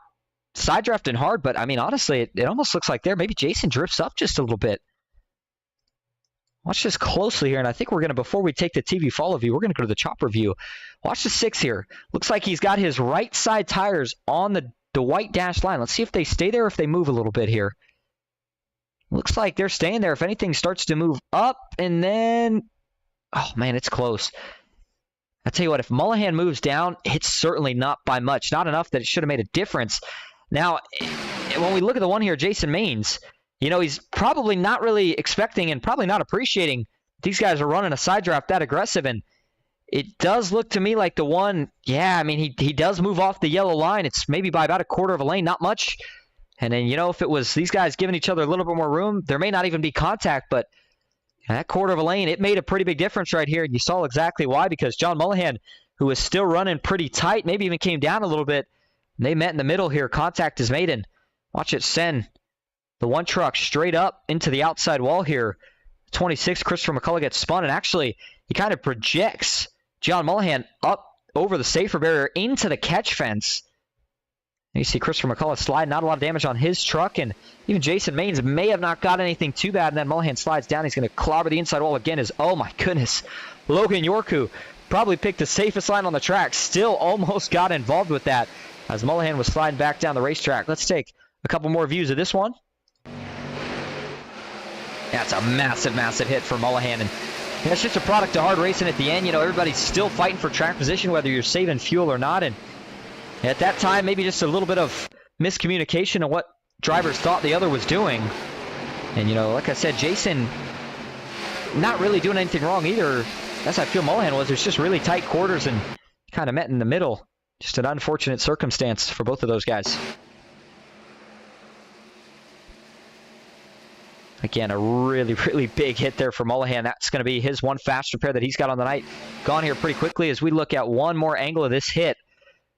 Side drafting hard, but I mean, honestly, it almost looks like there. Maybe Jason drifts up just a little bit. Watch this closely here, and I think we're going to, before we take the TV follow view, we're going to go to the chopper view. Watch the 6 here. Looks like he's got his right side tires on the white dashed line. Let's see if they stay there or if they move a little bit here. Looks like they're staying there. If anything starts to move up, and then, oh man, it's close. I tell you what, if Mullihan moves down, it's certainly not by much. Not enough that it should have made a difference. Now, when we look at the one here, Jason Maines, you know, he's probably not really expecting and probably not appreciating these guys are running a side draft that aggressive. And it does look to me like the one, yeah, I mean, he does move off the yellow line. It's maybe by about a quarter of a lane, not much. And then, you know, if it was these guys giving each other a little bit more room, there may not even be contact, but that quarter of a lane, it made a pretty big difference right here. And you saw exactly why, because John Mullihan, who was still running pretty tight, maybe even came down a little bit. They met in the middle here. Contact is made, and watch it send the one truck straight up into the outside wall here. 26, Christopher McCullough gets spun, and actually he kind of projects John Mullihan up over the safer barrier into the catch fence. And you see Christopher McCullough slide, not a lot of damage on his truck, and even Jason Maines may have not got anything too bad, and then Mullihan slides down. He's going to clobber the inside wall again. Oh my goodness. Logan York, who probably picked the safest line on the track, still almost got involved with that. as Mullihan was sliding back down the racetrack. Let's take a couple more views of this one. That's a massive, massive hit for Mullihan. And it's just a product of hard racing at the end. You know, everybody's still fighting for track position, whether you're saving fuel or not. And at that time, maybe just a little bit of miscommunication on what drivers thought the other was doing. And, you know, like I said, Jason not really doing anything wrong either. That's how I feel Mullihan was. There's just really tight quarters and kind of met in the middle. Just an unfortunate circumstance for both of those guys. Again, a really, really big hit there for Mullihan. That's going to be his one fast repair that he's got on the night. Gone here pretty quickly as we look at one more angle of this hit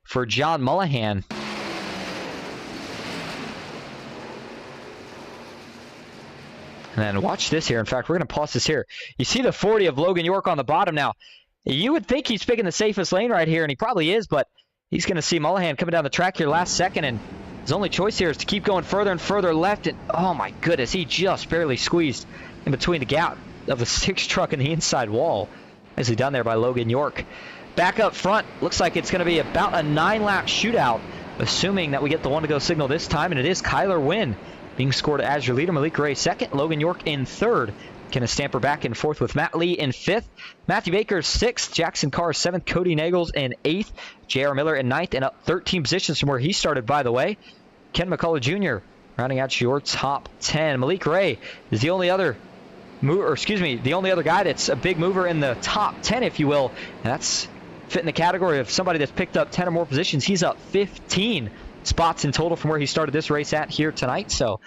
for John Mullihan. And then watch this here. In fact, we're going to pause this here. You see the 40 of Logan York on the bottom now. You would think he's picking the safest lane right here, and he probably is, but he's going to see Mullihan coming down the track here last second, and his only choice here is to keep going further and further left. And oh my goodness, he just barely squeezed in between the gap of the 6 truck and the inside wall. Nicely done there by Logan York. Back up front, looks like it's going to be about a 9-lap shootout, assuming that we get the one to go signal this time, and it is Kyler Wynn being scored as your leader. Malik Ray second, Logan York in third. Kenneth Stamper back in fourth with Matt Lee in fifth. Matthew Baker sixth. Jackson Carr seventh. Cody Nagels in eighth. J.R. Miller in ninth, and up 13 positions from where he started, by the way. Ken McCullough Jr. rounding out your top 10. Malik Ray is the only other the only other guy that's a big mover in the top 10, if you will. And that's fit in the category of somebody that's picked up 10 or more positions. He's up 15 spots in total from where he started this race at here tonight. So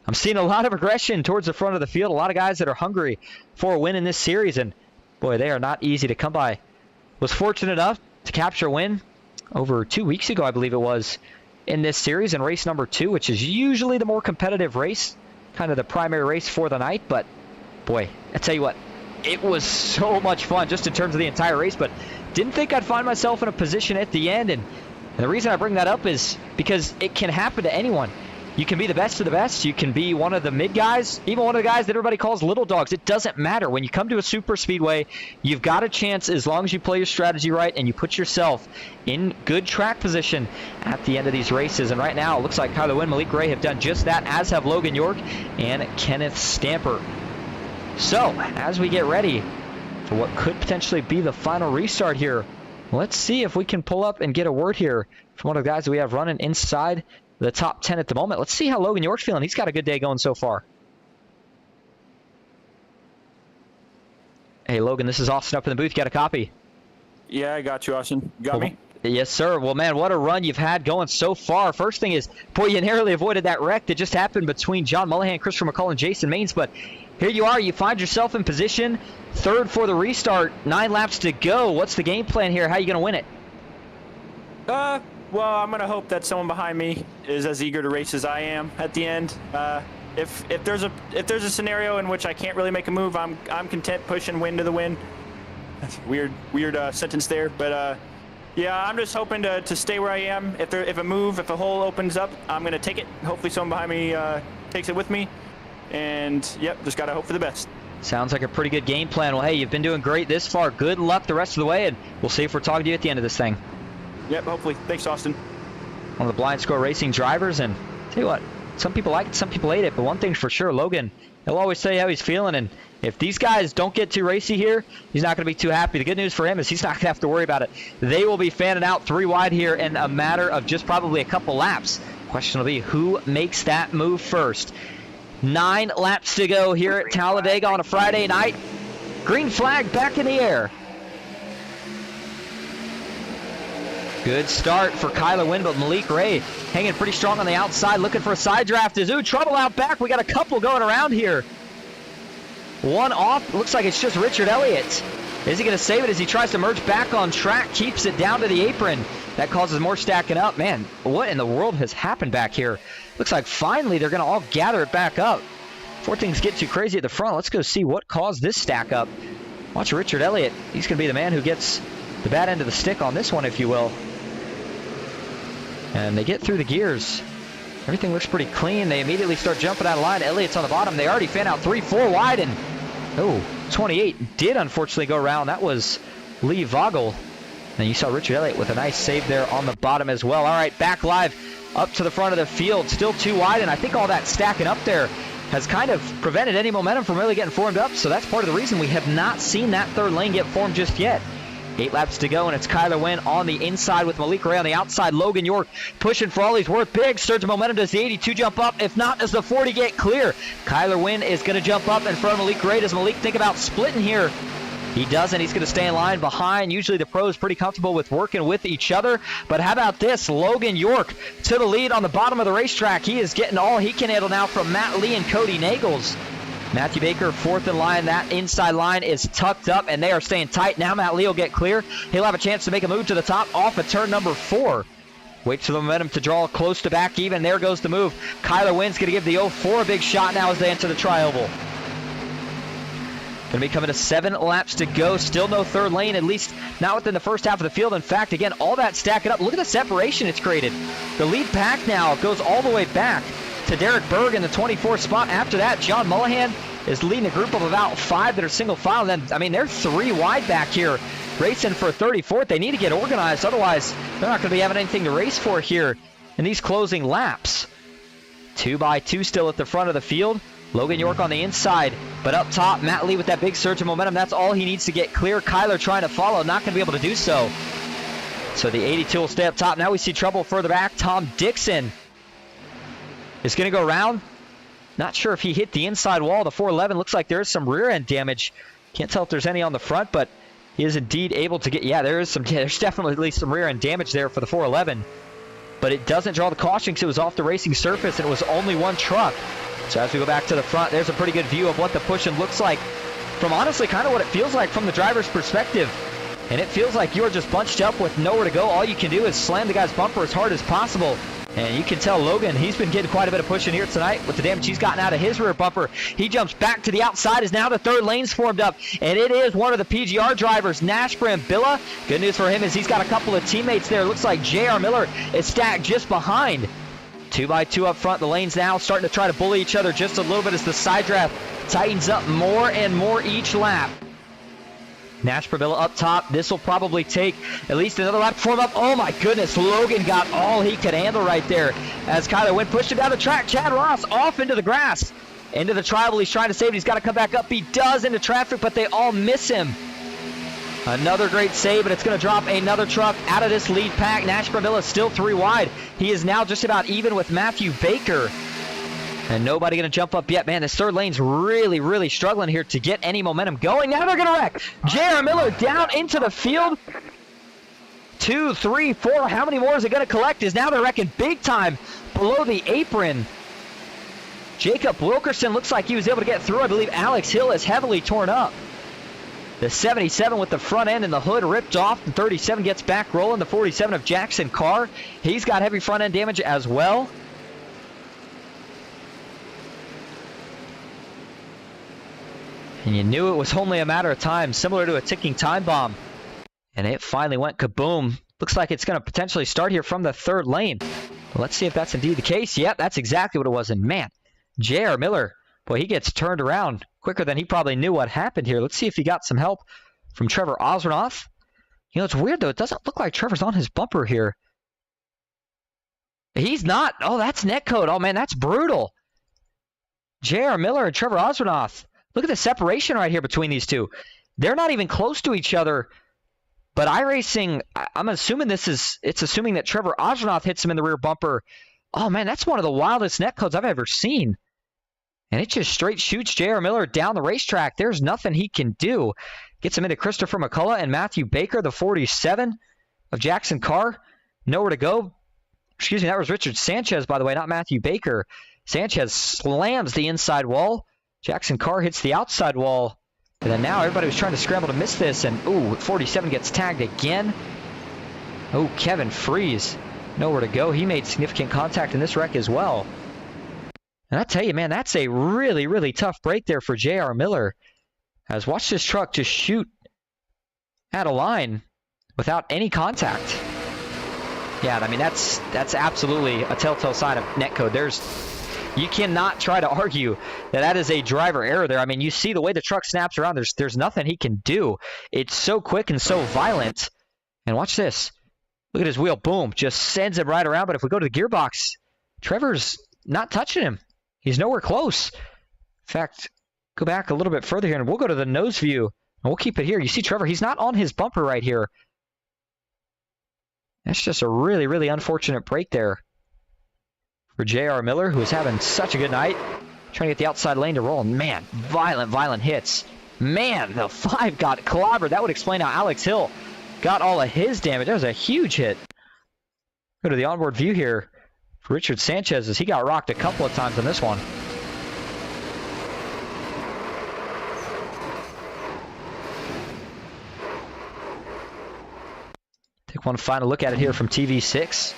I'm seeing a lot of aggression towards the front of the field. A lot of guys that are hungry for a win in this series. And boy, they are not easy to come by. Was fortunate enough to capture a win over 2 weeks ago, I believe it was, in this series in race number 2, which is usually the more competitive race, kind of the primary race for the night. But boy, I tell you what, it was so much fun just in terms of the entire race, but didn't think I'd find myself in a position at the end. And the reason I bring that up is because it can happen to anyone. You can be the best of the best. You can be one of the mid guys, even one of the guys that everybody calls little dogs. It doesn't matter. When you come to a super speedway, you've got a chance as long as you play your strategy right and you put yourself in good track position at the end of these races. And right now, it looks like Kyler Wynn, Malik Ray have done just that, as have Logan York and Kenneth Stamper. So, as we get ready for what could potentially be the final restart here, let's see if we can pull up and get a word here from one of the guys that we have running inside the top 10 at the moment. Let's see how Logan York's feeling. He's got a good day going so far. Hey, Logan, this is Austin up in the booth. Got a copy? Yeah, I got you, Austin. You got me? Yes, sir. Well, man, what a run you've had going so far. First thing is, boy, you narrowly avoided that wreck that just happened between John Mullihan, Christopher McCall, and Jason Maines. But here you are. You find yourself in position, third for the restart. 9 laps to go. What's the game plan here? How are you going to win it? Well, I'm gonna hope that someone behind me is as eager to race as I am at the end. If there's a scenario in which I can't really make a move, I'm content pushing Win to the win. That's a weird sentence there, but yeah, I'm just hoping to stay where I am. If a hole opens up, I'm gonna take it. Hopefully, someone behind me takes it with me, and yep, just gotta hope for the best. Sounds like a pretty good game plan. Well, hey, you've been doing great this far. Good luck the rest of the way, and we'll see if we're talking to you at the end of this thing. Yep, hopefully. Thanks, Austin. One of the Blind Score Racing drivers, and tell you what, some people like it, some people hate it, but one thing's for sure, Logan, he'll always say how he's feeling, and if these guys don't get too racy here, he's not going to be too happy. The good news for him is he's not going to have to worry about it. They will be fanning out 3 wide here in a matter of just probably a couple laps. Question will be, who makes that move first? 9 laps to go here at Talladega on a Friday night. Green flag back in the air. Good start for Kyler Wynn, but Malik Ray hanging pretty strong on the outside, looking for a side draft. Ooh, trouble out back. We got a couple going around here. One off. Looks like it's just Richard Elliott. Is he going to save it as he tries to merge back on track? Keeps it down to the apron. That causes more stacking up. Man, what in the world has happened back here? Looks like finally they're going to all gather it back up. Before things get too crazy at the front, let's go see what caused this stack up. Watch Richard Elliott. He's going to be the man who gets the bad end of the stick on this one, if you will. And they get through the gears. Everything looks pretty clean. They immediately start jumping out of line. Elliott's on the bottom. They already fan out 3-4 wide. And, 28 did unfortunately go around. That was Lee Vogel. And you saw Richard Elliott with a nice save there on the bottom as well. All right, back live up to the front of the field. Still too wide, and I think all that stacking up there has kind of prevented any momentum from really getting formed up. So that's part of the reason we have not seen that third lane get formed just yet. 8 laps to go, and it's Kyler Wynn on the inside with Malik Ray on the outside. Logan York pushing for all he's worth. Big surge of momentum. Does the 82 jump up? If not, does the 40 get clear? Kyler Wynn is going to jump up in front of Malik Ray. Does Malik think about splitting here? He doesn't. He's going to stay in line behind. Usually the pros pretty comfortable with working with each other. But how about this? Logan York to the lead on the bottom of the racetrack. He is getting all he can handle now from Matt Lee and Cody Nagels. Matthew Baker fourth in line. That inside line is tucked up, and they are staying tight. Now Matt Lee will get clear. He'll have a chance to make a move to the top off of turn number 4. Waits for the momentum to draw close to back even. There goes the move. Kyler Wynn's going to give the 04 a big shot now as they enter the tri-oval. Going to be coming to 7 laps to go. Still no third lane, at least not within the first half of the field. In fact, again, all that stacking up. Look at the separation it's created. The lead pack now goes all the way back to Derek Berg in the 24th spot. After that, John Mullihan is leading a group of about 5 that are single file. And then, I mean, they're 3 wide back here, racing for 34th. They need to get organized. Otherwise, they're not going to be having anything to race for here in these closing laps. 2 by 2 still at the front of the field. Logan York on the inside, but up top, Matt Lee with that big surge of momentum. That's all he needs to get clear. Kyler trying to follow, not going to be able to do so. So the 82 will stay up top. Now we see trouble further back. Tom Dixon is going to go around. Not sure if he hit the inside wall. The 411 looks like there is some rear end damage. Can't tell if there's any on the front, but he is indeed able to get, there's definitely at least some rear end damage there for the 411. But it doesn't draw the caution because it was off the racing surface and it was only one truck. So as we go back to the front, there's a pretty good view of what the pushing looks like from honestly kind of what it feels like from the driver's perspective. And it feels like you're just bunched up with nowhere to go. All you can do is slam the guy's bumper as hard as possible. And you can tell Logan, he's been getting quite a bit of pushing here tonight with the damage he's gotten out of his rear bumper. He jumps back to the outside as now the third lane's formed up. And it is one of the PGR drivers, Nash Brambilla. Good news for him is he's got a couple of teammates there. Looks like JR Miller is stacked just behind. 2 by 2 up front. The lanes now starting to try to bully each other just a little bit as the side draft tightens up more and more each lap. Nash Brambilla up top. This will probably take at least another lap to form up. Oh my goodness, Logan got all he could handle right there as Kyler Wynn pushed him down the track. Chad Ross off into the grass. Into the tribal. He's trying to save it. He's got to come back up. He does into traffic, but they all miss him. Another great save, and it's going to drop another truck out of this lead pack. Nash Brambilla is still 3 wide. He is now just about even with Matthew Baker. And nobody going to jump up yet. Man, this third lane's really, really struggling here to get any momentum going. Now they're going to wreck. JR Miller down into the field. 2, 3, 4. How many more is it going to collect? Is now they're wrecking big time below the apron. Jacob Wilkerson looks like he was able to get through. I believe Alex Hill is heavily torn up. The 77 with the front end and the hood ripped off. The 37 gets back rolling. The 47 of Jackson Carr, he's got heavy front end damage as well. And you knew it was only a matter of time, similar to a ticking time bomb. And it finally went kaboom. Looks like it's going to potentially start here from the third lane. Let's see if that's indeed the case. Yep, that's exactly what it was. And man, JR Miller, boy, he gets turned around quicker than he probably knew what happened here. Let's see if he got some help from Trevor Osranoff. You know, it's weird, though. It doesn't look like Trevor's on his bumper here. He's not. Oh, that's netcode. Oh, man, that's brutal. JR Miller and Trevor Osranoff. Look at the separation right here between these two. They're not even close to each other. But iRacing, I'm assuming it's assuming that Trevor Osranoff hits him in the rear bumper. Oh, man, that's one of the wildest netcodes I've ever seen. And it just straight shoots JR Miller down the racetrack. There's nothing he can do. Gets him into Christopher McCullough and Matthew Baker, the 47 of Jackson Carr. Nowhere to go. Excuse me, that was Richard Sanchez, by the way, not Matthew Baker. Sanchez slams the inside wall. Jackson Carr hits the outside wall. And then now everybody was trying to scramble to miss this. And, ooh, 47 gets tagged again. Oh, Kevin Freeze. Nowhere to go. He made significant contact in this wreck as well. And I tell you, man, that's a really, really tough break there for JR Miller. As watch this truck just shoot at a line without any contact. Yeah, I mean, that's absolutely a telltale sign of netcode. You cannot try to argue that is a driver error there. I mean, you see the way the truck snaps around. There's nothing he can do. It's so quick and so violent. And watch this. Look at his wheel. Boom. Just sends him right around. But if we go to the gearbox, Trevor's not touching him. He's nowhere close. In fact, go back a little bit further here, and we'll go to the nose view. And we'll keep it here. You see Trevor, he's not on his bumper right here. That's just a really, really unfortunate break there for J.R. Miller, who is having such a good night. Trying to get the outside lane to roll. Man, violent hits. Man, the 5 got clobbered. That would explain how Alex Hill got all of his damage. That was a huge hit. Go to the onboard view here for Richard Sanchez as he got rocked a couple of times on this one. Take one final look at it here from TV6.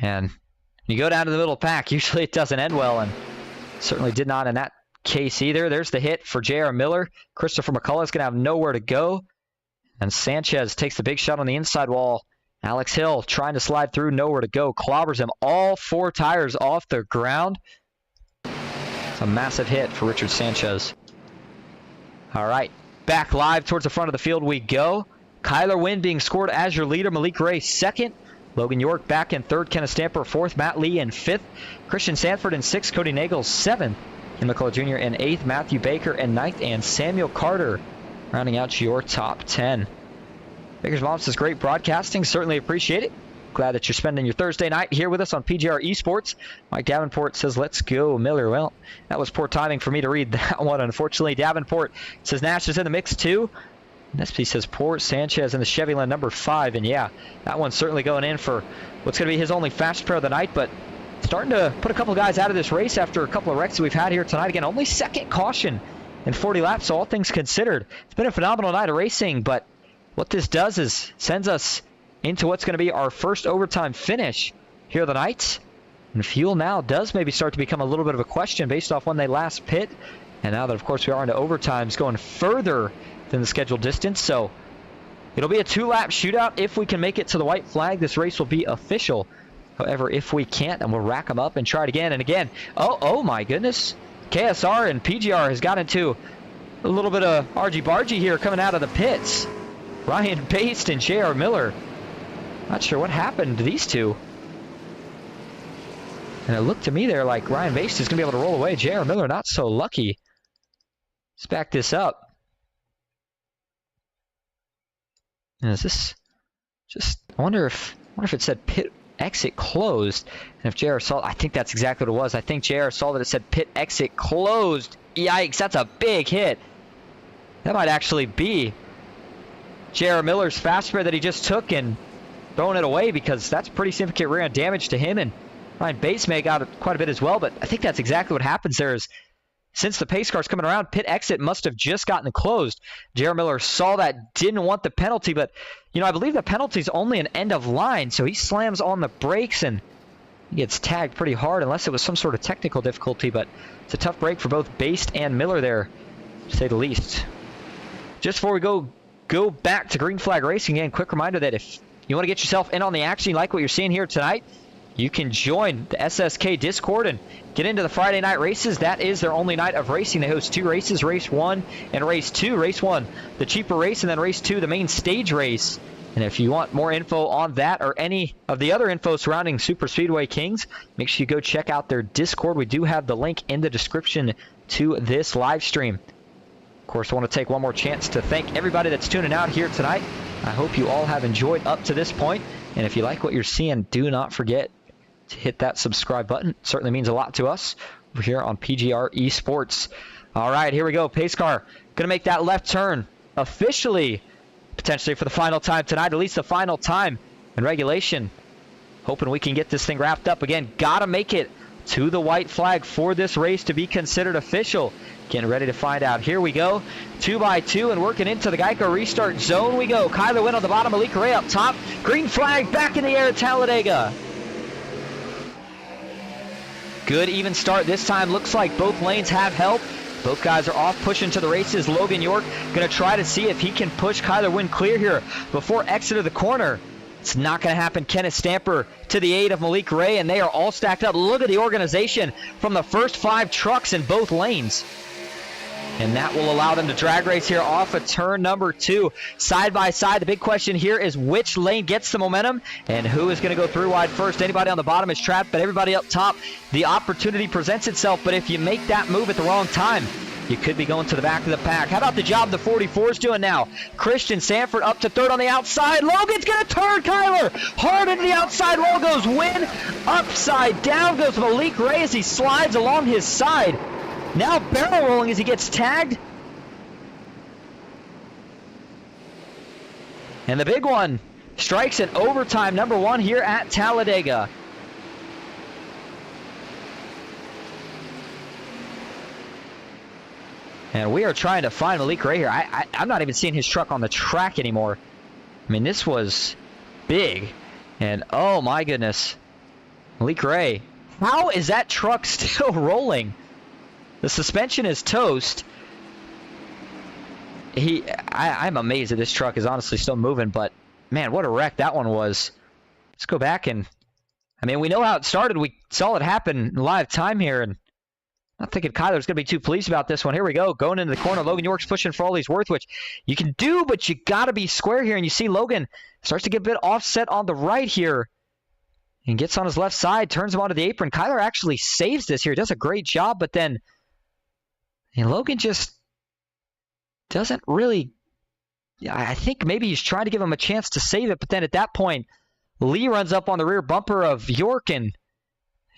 And you go down to the middle pack, usually it doesn't end well, and certainly did not in that case either. There's the hit for J.R. Miller. Christopher McCullough is going to have nowhere to go. And Sanchez takes the big shot on the inside wall. Alex Hill trying to slide through, nowhere to go. Clobbers him all 4 tires off the ground. It's a massive hit for Richard Sanchez. All right, back live towards the front of the field we go. Kyler Wynn being scored as your leader. Malik Ray second. Logan York back in third. Kenneth Stamper fourth. Matt Lee in fifth. Christian Sanford in sixth. Cody Nagel seventh. Ken McCullough Jr. in eighth. Matthew Baker in ninth. And Samuel Carter rounding out your top 10. Baker's Mom says great broadcasting. Certainly appreciate it. Glad that you're spending your Thursday night here with us on PGR eSports. Mike Davenport says, let's go, Miller. Well, that was poor timing for me to read that one, unfortunately. Davenport says Nash is in the mix too. Nesby says poor Sanchez in the Chevrolet number 5. And yeah, that one's certainly going in for what's going to be his only fast pair of the night. But starting to put a couple guys out of this race after a couple of wrecks that we've had here tonight. Again, only second caution in 40 laps, so all things considered. It's been a phenomenal night of racing, but what this does is sends us into what's going to be our first overtime finish here the night. And fuel now does maybe start to become a little bit of a question based off when they last pit. And now that, of course, we are into overtimes going further than the scheduled distance. So it'll be a 2-lap shootout. If we can make it to the white flag, this race will be official. However, if we can't, then we'll rack them up and try it again and again. Oh my goodness. KSR and PGR has got into a little bit of argy-bargy here coming out of the pits. Ryan Baste and J.R. Miller. Not sure what happened to these two. And it looked to me there like Ryan Baste is going to be able to roll away. J.R. Miller not so lucky. Let's back this up. And is this just, I wonder if it said pit exit closed. And if JR saw, I think that's exactly what it was. I think JR saw that it said pit exit closed. Yikes, that's a big hit. That might actually be J.R. Miller's fast spare that he just took and throwing it away, because that's pretty significant rear end damage to him. And Ryan Bates may have got quite a bit as well, but I think that's exactly what happens there is since the pace car's coming around, pit exit must have just gotten closed. J.R. Miller saw that, didn't want the penalty, but, you know, I believe the penalty is only an end of line, so he slams on the brakes and he gets tagged pretty hard unless it was some sort of technical difficulty, but it's a tough break for both Baste and Miller there, to say the least. Just before we go back to green flag racing again, quick reminder that if you want to get yourself in on the action, you like what you're seeing here tonight, you can join the SSK Discord and get into the Friday night races. That is their only night of racing. They host 2 races, race 1 and race 2. Race 1, the cheaper race, and then race 2, the main stage race. And if you want more info on that or any of the other info surrounding Superspeedway Kingz, make sure you go check out their Discord. We do have the link in the description to this live stream. Of course, I want to take one more chance to thank everybody that's tuning out here tonight. I hope you all have enjoyed up to this point. And if you like what you're seeing, do not forget to hit that subscribe button. It certainly means a lot to us over here on PGR eSports. All right, here we go. Pace car going to make that left turn officially, potentially for the final time tonight, at least the final time in regulation. Hoping we can get this thing wrapped up. Again, got to make it to the white flag for this race to be considered official. Getting ready to find out. Here we go. 2x2 and working into the Geico restart zone we go. Kyler Wynn on the bottom, Malik Ray up top. Green flag back in the air at Talladega. Good even start this time. Looks like both lanes have help. Both guys are off pushing to the races. Logan York going to try to see if he can push Kyler Wynn clear here before exit of the corner. It's not going to happen. Kenneth Stamper to the aid of Malik Ray, and they are all stacked up. Look at the organization from the first 5 trucks in both lanes. And that will allow them to drag race here off of turn number 2. Side by side, the big question here is which lane gets the momentum and who is going to go through wide first. Anybody on the bottom is trapped, but everybody up top, the opportunity presents itself. But if you make that move at the wrong time, you could be going to the back of the pack. How about the job the 44 is doing now? Christian Sanford up to third on the outside. Logan's going to turn Kyler. Hard into the outside wall goes Win. Upside down goes Malik Ray as he slides along his side. Now barrel rolling as he gets tagged. And the big one strikes in overtime number 1 here at Talladega. And we are trying to find Malik Ray here. I'm not even seeing his truck on the track anymore. I mean, this was big. And oh my goodness. Malik Ray. How is that truck still rolling? The suspension is toast. I'm amazed that this truck is honestly still moving, but man, what a wreck that one was. Let's go back and, I mean, we know how it started. We saw it happen in live time here, and I'm not thinking Kyler's going to be too pleased about this one. Here we go, going into the corner. Logan York's pushing for all he's worth, which you can do, but you got to be square here, and you see Logan starts to get a bit offset on the right here and gets on his left side, turns him onto the apron. Kyler actually saves this here, does a great job, but then and Logan just doesn't really, I think maybe he's trying to give him a chance to save it, but then at that point, Lee runs up on the rear bumper of York and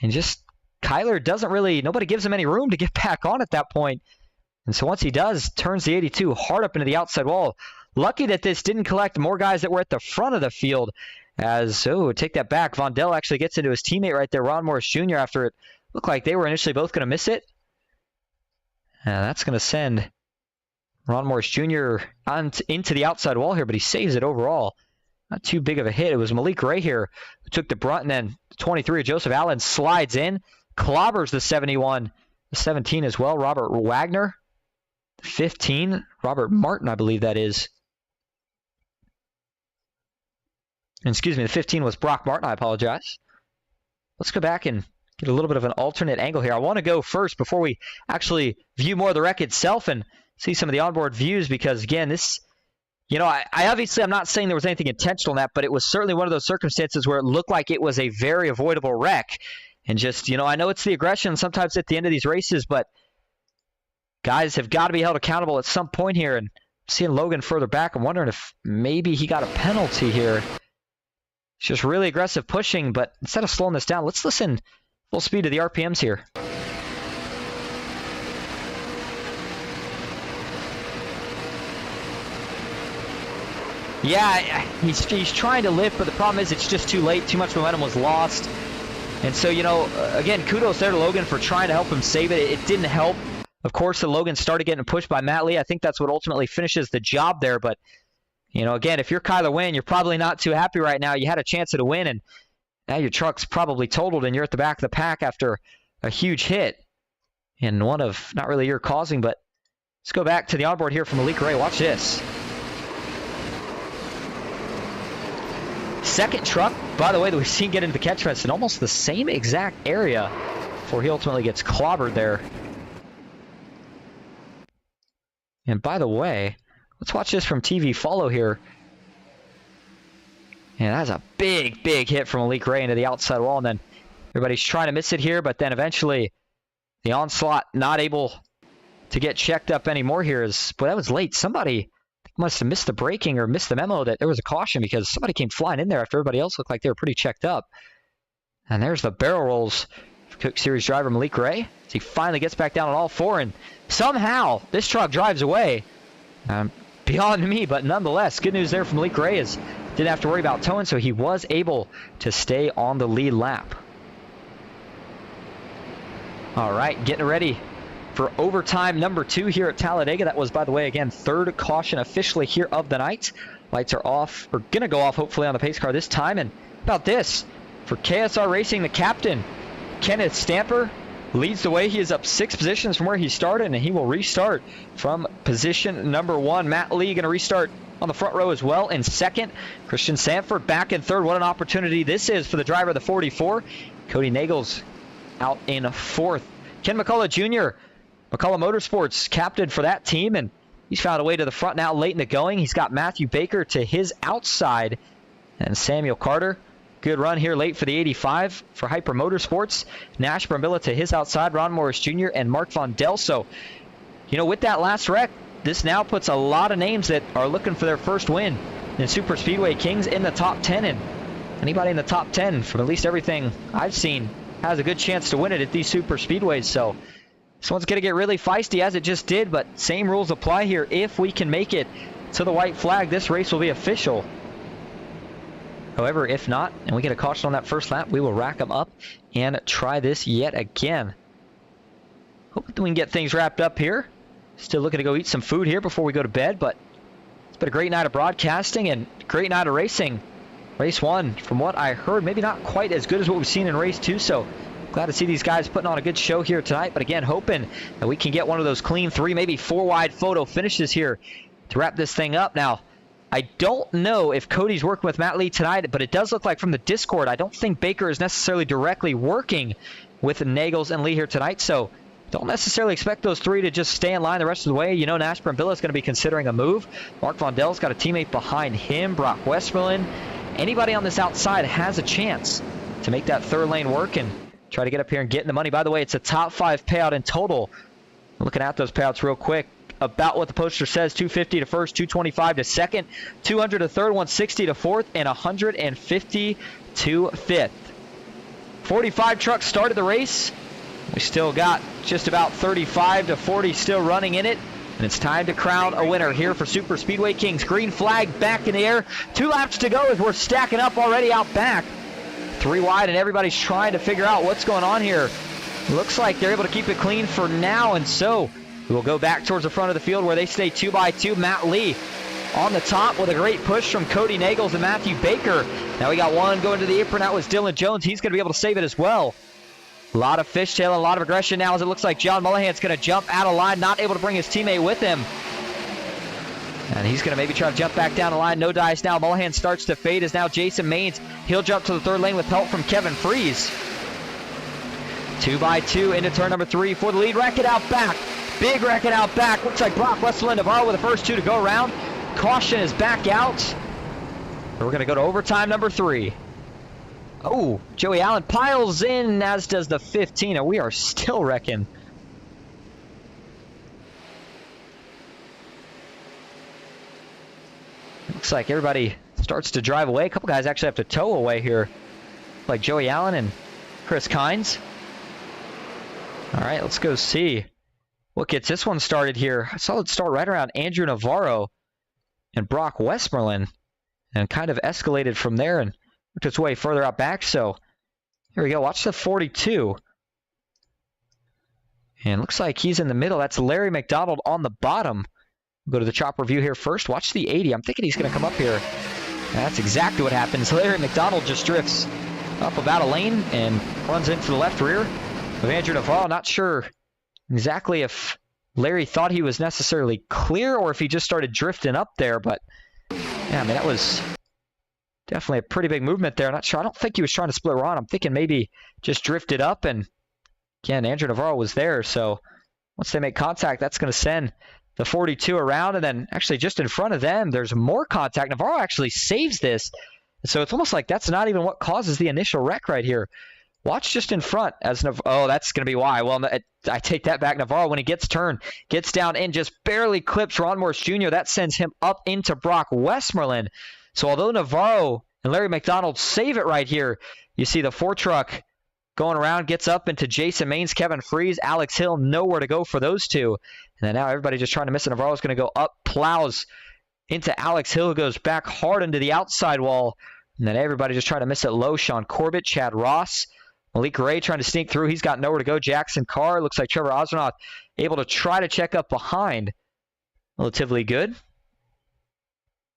just Kyler doesn't really, nobody gives him any room to get back on at that point. And so once he does, turns the 82 hard up into the outside wall. Lucky that this didn't collect more guys that were at the front of the field as, take that back. Vondell actually gets into his teammate right there, Ron Morris Jr., after it looked like they were initially both going to miss it. That's going to send Ron Morris Jr. into the outside wall here, but he saves it overall. Not too big of a hit. It was Malik Ray here who took the brunt, and then 23, Joseph Allen, slides in, clobbers the 71, the 17 as well, Robert Wagner, the 15, Robert Martin, I believe that is. And excuse me, the 15 was Brock Martin, I apologize. Let's go back and get a little bit of an alternate angle here. I want to go first before we actually view more of the wreck itself and see some of the onboard views because, again, this, I obviously I'm not saying there was anything intentional in that, but it was certainly one of those circumstances where it looked like it was a very avoidable wreck. And just, I know it's the aggression sometimes at the end of these races, but guys have got to be held accountable at some point here. And seeing Logan further back, I'm wondering if maybe he got a penalty here. It's just really aggressive pushing, but instead of slowing this down, let's listen full speed to the RPMs here. Yeah, he's trying to lift, but the problem is it's just too late. Too much momentum was lost. And so, again, kudos there to Logan for trying to help him save it. It didn't help. Of course, the Logan started getting pushed by Matt Lee. I think that's what ultimately finishes the job there. But, again, if you're Kyler Wynn, you're probably not too happy right now. You had a chance at a win, and now your truck's probably totaled, and you're at the back of the pack after a huge hit. And one of not really your causing, but let's go back to the onboard here from Malik Ray. Watch this. Second truck, by the way, that we've seen get into the catch fence in almost the same exact area before he ultimately gets clobbered there. And by the way, let's watch this from TV follow here. And that's a big, big hit from Malik Ray into the outside wall. And then everybody's trying to miss it here, but then eventually the onslaught not able to get checked up anymore here. Boy, that was late. Somebody must have missed the braking or missed the memo that there was a caution because somebody came flying in there after everybody else looked like they were pretty checked up. And there's the barrel rolls for Cook Series driver Malik Ray as he finally gets back down on all four, and somehow this truck drives away. Beyond me, but nonetheless, good news there from Malik Ray is didn't have to worry about towing, so he was able to stay on the lead lap. All right, getting ready for overtime number 2 here at Talladega. That was, by the way, again, third caution officially here of the night. Lights are off, or going to go off hopefully on the pace car this time. And about this, for KSR Racing, the captain, Kenneth Stamper, leads the way. He is up 6 positions from where he started, and he will restart from position number 1. Matt Lee going to restart on the front row as well in second. Christian Sanford back in third. What an opportunity this is for the driver of the 44. Cody Nagels out in fourth. Ken McCullough Jr. McCullough Motorsports captain for that team, and he's found a way to the front now late in the going. He's got Matthew Baker to his outside and Samuel Carter. Good run here late for the 85 for Hyper Motorsports. Nash Brambilla to his outside, Ron Morris Jr. and Mark Von Del. So, with that last wreck, this now puts a lot of names that are looking for their first win in Superspeedway Kingz in the top 10. And anybody in the top 10, from at least everything I've seen, has a good chance to win it at these super speedways. So this one's going to get really feisty, as it just did, but same rules apply here. If we can make it to the white flag, this race will be official. However, if not, and we get a caution on that first lap, we will rack them up and try this yet again. Hoping we can get things wrapped up here. Still looking to go eat some food here before we go to bed, but it's been a great night of broadcasting and great night of racing. Race 1, from what I heard, maybe not quite as good as what we've seen in race 2, so glad to see these guys putting on a good show here tonight. But again, hoping that we can get one of those clean 3, maybe 4 wide photo finishes here to wrap this thing up. Now, I don't know if Cody's working with Matt Lee tonight, but it does look like from the Discord, I don't think Baker is necessarily directly working with Nagels and Lee here tonight, so don't necessarily expect those 3 to just stay in line the rest of the way. Nash Brambilla is going to be considering a move. Mark Von Del's got a teammate behind him, Brock Westmoreland. Anybody on this outside has a chance to make that third lane work and try to get up here and get in the money. By the way, it's a top 5 payout in total. Looking at those payouts real quick. About what the poster says, 250 to first, 225 to second, 200 to third, 160 to fourth, and 150 to fifth. 45 trucks started the race. We still got just about 35 to 40 still running in it. And it's time to crown a winner here for Superspeedway Kingz. Green flag back in the air. 2 laps to go as we're stacking up already out back. 3 wide, and everybody's trying to figure out what's going on here. Looks like they're able to keep it clean for now, and so we will go back towards the front of the field where they stay 2 by 2. Matt Lee on the top with a great push from Cody Nagels and Matthew Baker. Now we got one going to the apron. That was Dylan Jones. He's going to be able to save it as well. A lot of fishtail, a lot of aggression now as it looks like John Mullahan's going to jump out of line, not able to bring his teammate with him. And he's going to maybe try to jump back down the line. No dice now. Mullahan starts to fade as now Jason Maines. He'll jump to the third lane with help from Kevin Freeze. 2 by 2 into turn number 3 for the lead. Wreck it out back. Big wreck it out back. Looks like Brock Westmoreland Navarro with the first 2 to go around. Caution is back out. We're going to go to overtime number 3. Oh, Joey Allen piles in, as does the 15, and we are still wrecking. Looks like everybody starts to drive away. A couple guys actually have to tow away here, like Joey Allen and Chris Kines. All right, let's go see what gets this one started here. I saw it start right around Andrew Navarro and Brock Westmoreland, and kind of escalated from there and worked its way further out back. So here we go. Watch the 42. And looks like he's in the middle. That's Larry McDonald on the bottom. We'll go to the chopper view here first. Watch the 80. I'm thinking he's going to come up here. And that's exactly what happens. Larry McDonald just drifts up about a lane and runs into the left rear of Andrew Navarro. Not sure exactly if Larry thought he was necessarily clear or if he just started drifting up there. But, yeah, I mean, that was definitely a pretty big movement there. Not sure. I don't think he was trying to split Ron. I'm thinking maybe just drifted up, and again, Andrew Navarro was there. So once they make contact, that's going to send the 42 around, and then actually just in front of them, there's more contact. Navarro actually saves this. So it's almost like that's not even what causes the initial wreck right here. Watch just in front as oh, that's going to be why. Well, I take that back. Navarro, when he gets turned, gets down and just barely clips Ron Morris Jr. That sends him up into Brock Westmoreland. So although Navarro and Larry McDonald save it right here, you see the 4 truck going around, gets up into Jason Maines, Kevin Freeze, Alex Hill, nowhere to go for those 2. And then now everybody just trying to miss it. Navarro's going to go up, plows into Alex Hill, who goes back hard into the outside wall. And then everybody just trying to miss it low. Sean Corbett, Chad Ross, Malik Ray trying to sneak through. He's got nowhere to go. Jackson Carr, looks like Trevor Osnoth able to try to check up behind. Relatively good.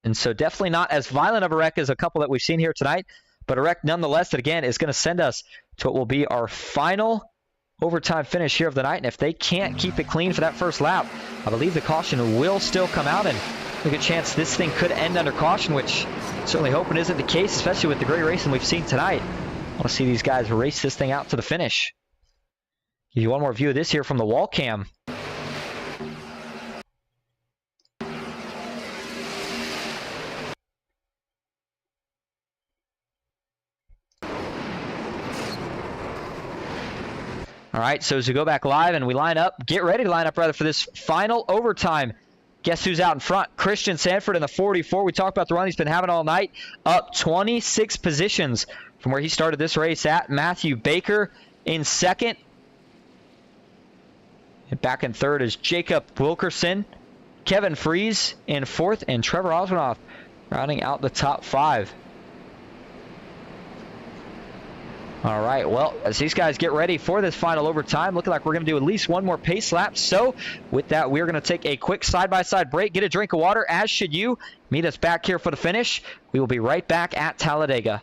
And so definitely not as violent of a wreck as a couple that we've seen here tonight, but a wreck nonetheless that, again, is going to send us to what will be our final overtime finish here of the night. And if they can't keep it clean for that first lap, I believe the caution will still come out, and a good chance this thing could end under caution, which certainly hoping isn't the case, especially with the great racing we've seen tonight. I want to see these guys race this thing out to the finish. Give you one more view of this here from the wall cam. All right, so as we go back live and we line up, get ready to line up rather for this final overtime. Guess who's out in front? Christian Sanford in the 44. We talked about the run he's been having all night. Up 26 positions from where he started this race at. Matthew Baker in second. And back in third is Jacob Wilkerson. Kevin Fries in fourth. And Trevor Osmanoff rounding out the top 5. All right, well, as these guys get ready for this final overtime, looking like we're going to do at least one more pace lap. So with that, we're going to take a quick side-by-side break, get a drink of water, as should you. Meet us back here for the finish. We will be right back at Talladega.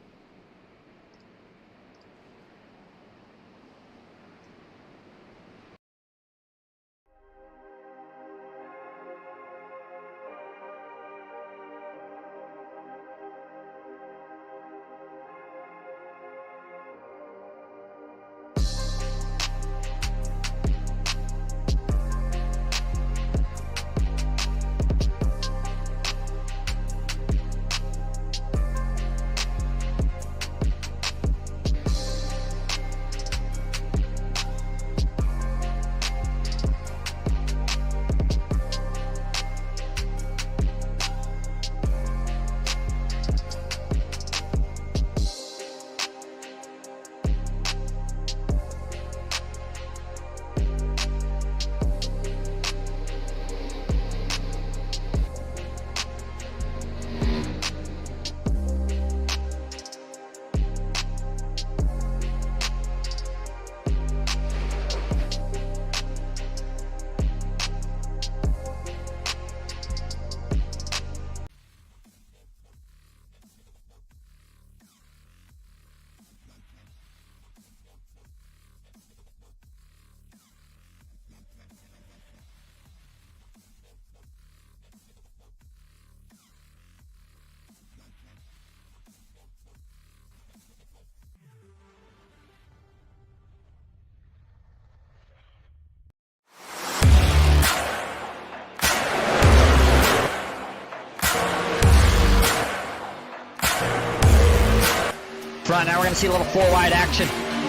Front, now we're going to see a little 4-wide action.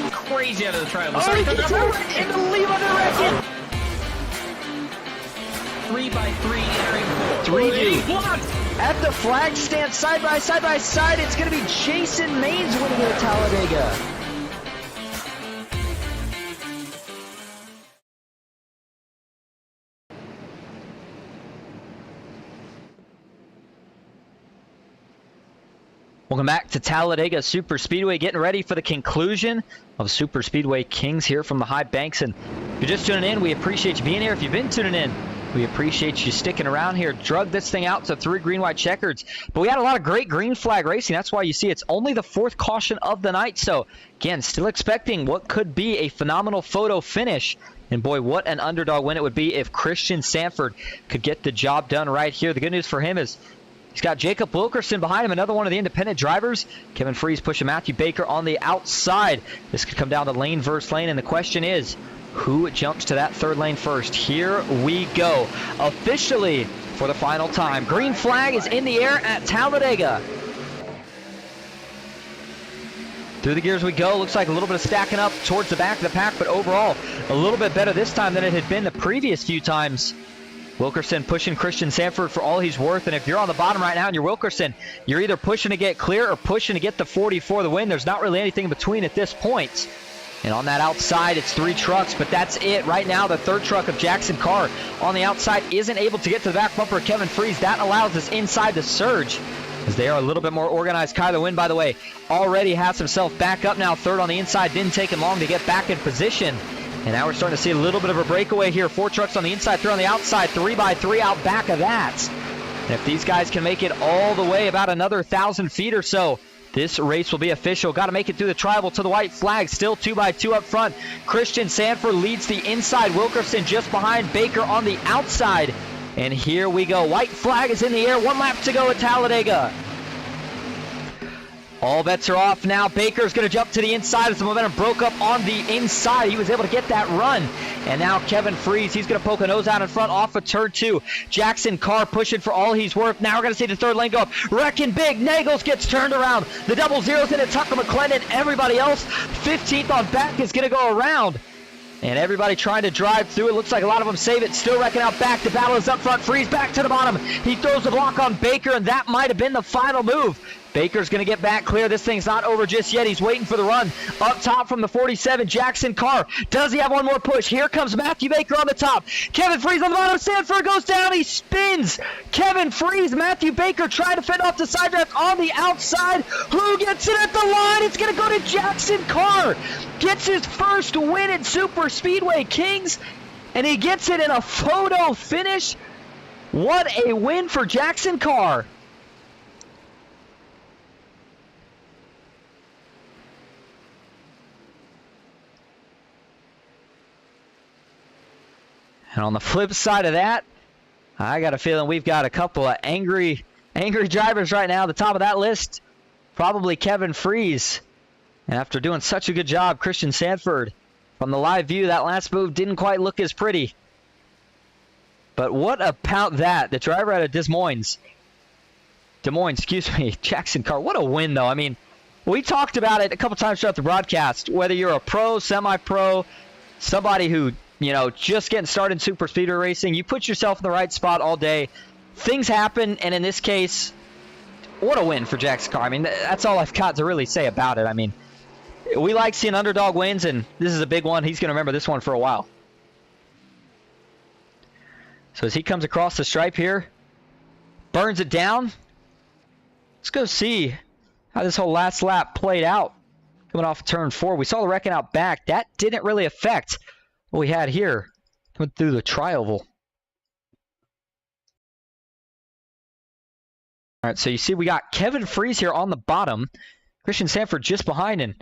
Crazy out of the triangle. Oh, he gets in the lead on the record. 3x3 entering 4. 3-2. At the flag stand, side by side, it's going to be Jason Maines winning it at Talladega. Welcome back to Talladega Superspeedway, getting ready for the conclusion of Superspeedway Kingz here from the high banks. And if you're just tuning in, we appreciate you being here. If you've been tuning in, we appreciate you sticking around here. Drug this thing out to 3 green-white checkers. But we had a lot of great green flag racing. That's why you see it's only the 4th caution of the night. So, again, still expecting what could be a phenomenal photo finish. And boy, what an underdog win it would be if Christian Sanford could get the job done right here. The good news for him is he's got Jacob Wilkerson behind him, another one of the independent drivers. Kevin Fries pushing Matthew Baker on the outside. This could come down to lane versus lane, and the question is, who jumps to that 3rd lane first? Here we go. Officially, for the final time, green flag is in the air at Talladega. Through the gears we go. Looks like a little bit of stacking up towards the back of the pack, but overall, a little bit better this time than it had been the previous few times. Wilkerson pushing Christian Sanford for all he's worth, and if you're on the bottom right now and you're Wilkerson, you're either pushing to get clear or pushing to get the 40 for the win. There's not really anything in between at this point. And on that outside, it's 3 trucks, but that's it. Right now, the 3rd truck of Jackson Carr on the outside isn't able to get to the back bumper of Kevin Fries. That allows us inside the surge, as they are a little bit more organized. Kyler Wynn, by the way, already has himself back up now, 3rd on the inside. Didn't take him long to get back in position. And now we're starting to see a little bit of a breakaway here. 4 trucks on the inside, 3 on the outside, 3x3 out back of that. And if these guys can make it all the way about another 1,000 feet or so, this race will be official. Got to make it through the tribal to the white flag. Still 2x2 up front. Christian Sanford leads the inside. Wilkerson just behind. Baker on the outside. And here we go. White flag is in the air. 1 lap to go at Talladega. All bets are off now. Baker's going to jump to the inside as the momentum broke up on the inside. He was able to get that run. And now Kevin Fries, he's going to poke a nose out in front off of turn 2. Jackson Carr pushing for all he's worth. Now we're going to see the 3rd lane go up. Wrecking big. Nagels gets turned around. The double zeros in it. Tucker McClendon. Everybody else 15th on back is going to go around. And everybody trying to drive through. It looks like a lot of them save it. Still wrecking out back. The battle is up front. Freeze back to the bottom. He throws the block on Baker, and that might have been the final move. Baker's going to get back clear. This thing's not over just yet. He's waiting for the run. Up top from the 47, Jackson Carr. Does he have one more push? Here comes Matthew Baker on the top. Kevin Freeze on the bottom. Sanford goes down. He spins. Kevin Freeze, Matthew Baker trying to fend off the side draft on the outside. Who gets it at the line? It's going to go to Jackson Carr. Gets his first win at Superspeedway Kingz, and he gets it in a photo finish. What a win for Jackson Carr. And on the flip side of that, I got a feeling we've got a couple of angry drivers right now. The top of that list, probably Kevin Freeze. And after doing such a good job, Christian Sanford, from the live view, that last move didn't quite look as pretty. But what about that? The driver out of Des Moines, Jackson Carr. What a win, though. I mean, we talked about it a couple times throughout the broadcast. Whether you're a pro, semi-pro, somebody who, you know, just getting started in super speedway racing, you put yourself in the right spot all day. Things happen, and in this case, what a win for Jackson Carr. I mean, that's all I've got to really say about it. I mean, we like seeing underdog wins, and this is a big one. He's going to remember this one for a while. So as he comes across the stripe here, burns it down. Let's go see how this whole last lap played out. Coming off turn 4, we saw the wrecking out back. That didn't really affect what we had here. Went through the tri-oval. All right, so you see we got Kevin Freeze here on the bottom. Christian Sanford just behind, and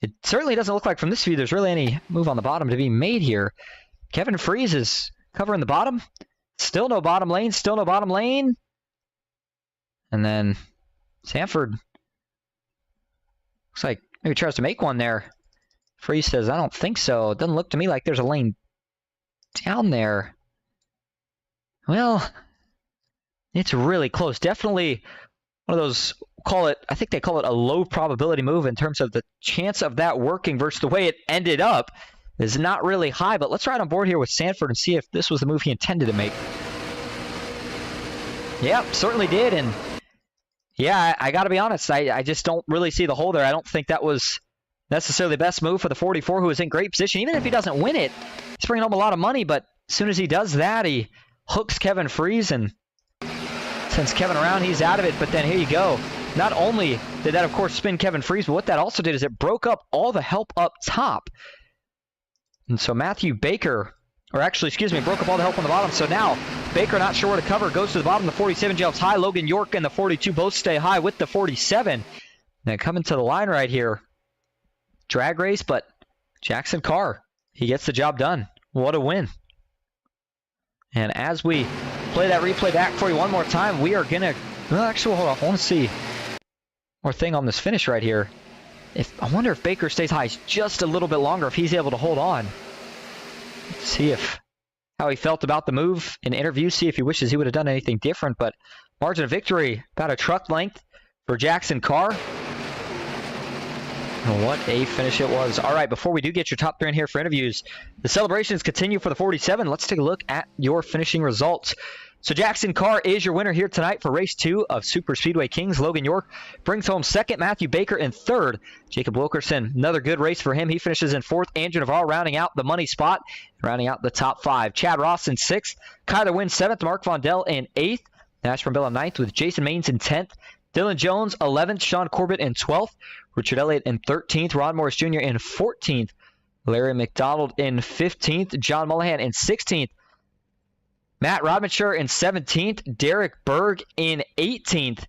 it certainly doesn't look like from this view there's really any move on the bottom to be made here. Kevin Freeze is covering the bottom. Still no bottom lane. Still no bottom lane. And then Sanford looks like maybe tries to make one there. Freeze says, I don't think so. It doesn't look to me like there's a lane down there. Well, it's really close. Definitely one of those, I think they call it a low probability move in terms of the chance of that working versus the way it ended up is not really high. But let's ride on board here with Sanford and see if this was the move he intended to make. Yep, certainly did. And yeah, I got to be honest, I just don't really see the hole there. I don't think that was necessarily the best move for the 44, who is in great position. Even if he doesn't win it, he's bringing home a lot of money. But as soon as he does that, he hooks Kevin Freeze and sends Kevin around. He's out of it. But then here you go. Not only did that, of course, spin Kevin Freeze, but what that also did is it broke up all the help up top. And so Matthew Baker, or actually, excuse me, broke up all the help on the bottom. So now Baker not sure where to cover, goes to the bottom. The 47 jumps high. Logan York and the 42 both stay high with the 47. Then coming to the line right here. Drag race, but Jackson Carr, he gets the job done. What a win. And as we play that replay back for you one more time, we are going to, well, actually, hold on. I want to see more thing on this finish right here. I wonder if Baker stays high just a little bit longer, if he's able to hold on. Let's see how he felt about the move in interview, see if he wishes he would have done anything different. But margin of victory, about a truck length for Jackson Carr. What a finish it was. All right, before we do get your top 3 in here for interviews, the celebrations continue for the 47. Let's take a look at your finishing results. So Jackson Carr is your winner here tonight for race 2 of Superspeedway Kingz. Logan York brings home 2nd. Matthew Baker in 3rd. Jacob Wilkerson, another good race for him. He finishes in 4th. Andrew Navarro rounding out the money spot, rounding out the top 5. Chad Ross in 6th. Kyler Wynn 7th. Mark Vondell in 8th. Nash Brambilla in 9th with Jason Maines in 10th. Dylan Jones 11th. Sean Corbett in 12th. Richard Elliott in 13th. Ron Morris Jr. in 14th. Larry McDonald in 15th. John Mullahan in 16th. Matt Rodmansher in 17th. Derek Berg in 18th.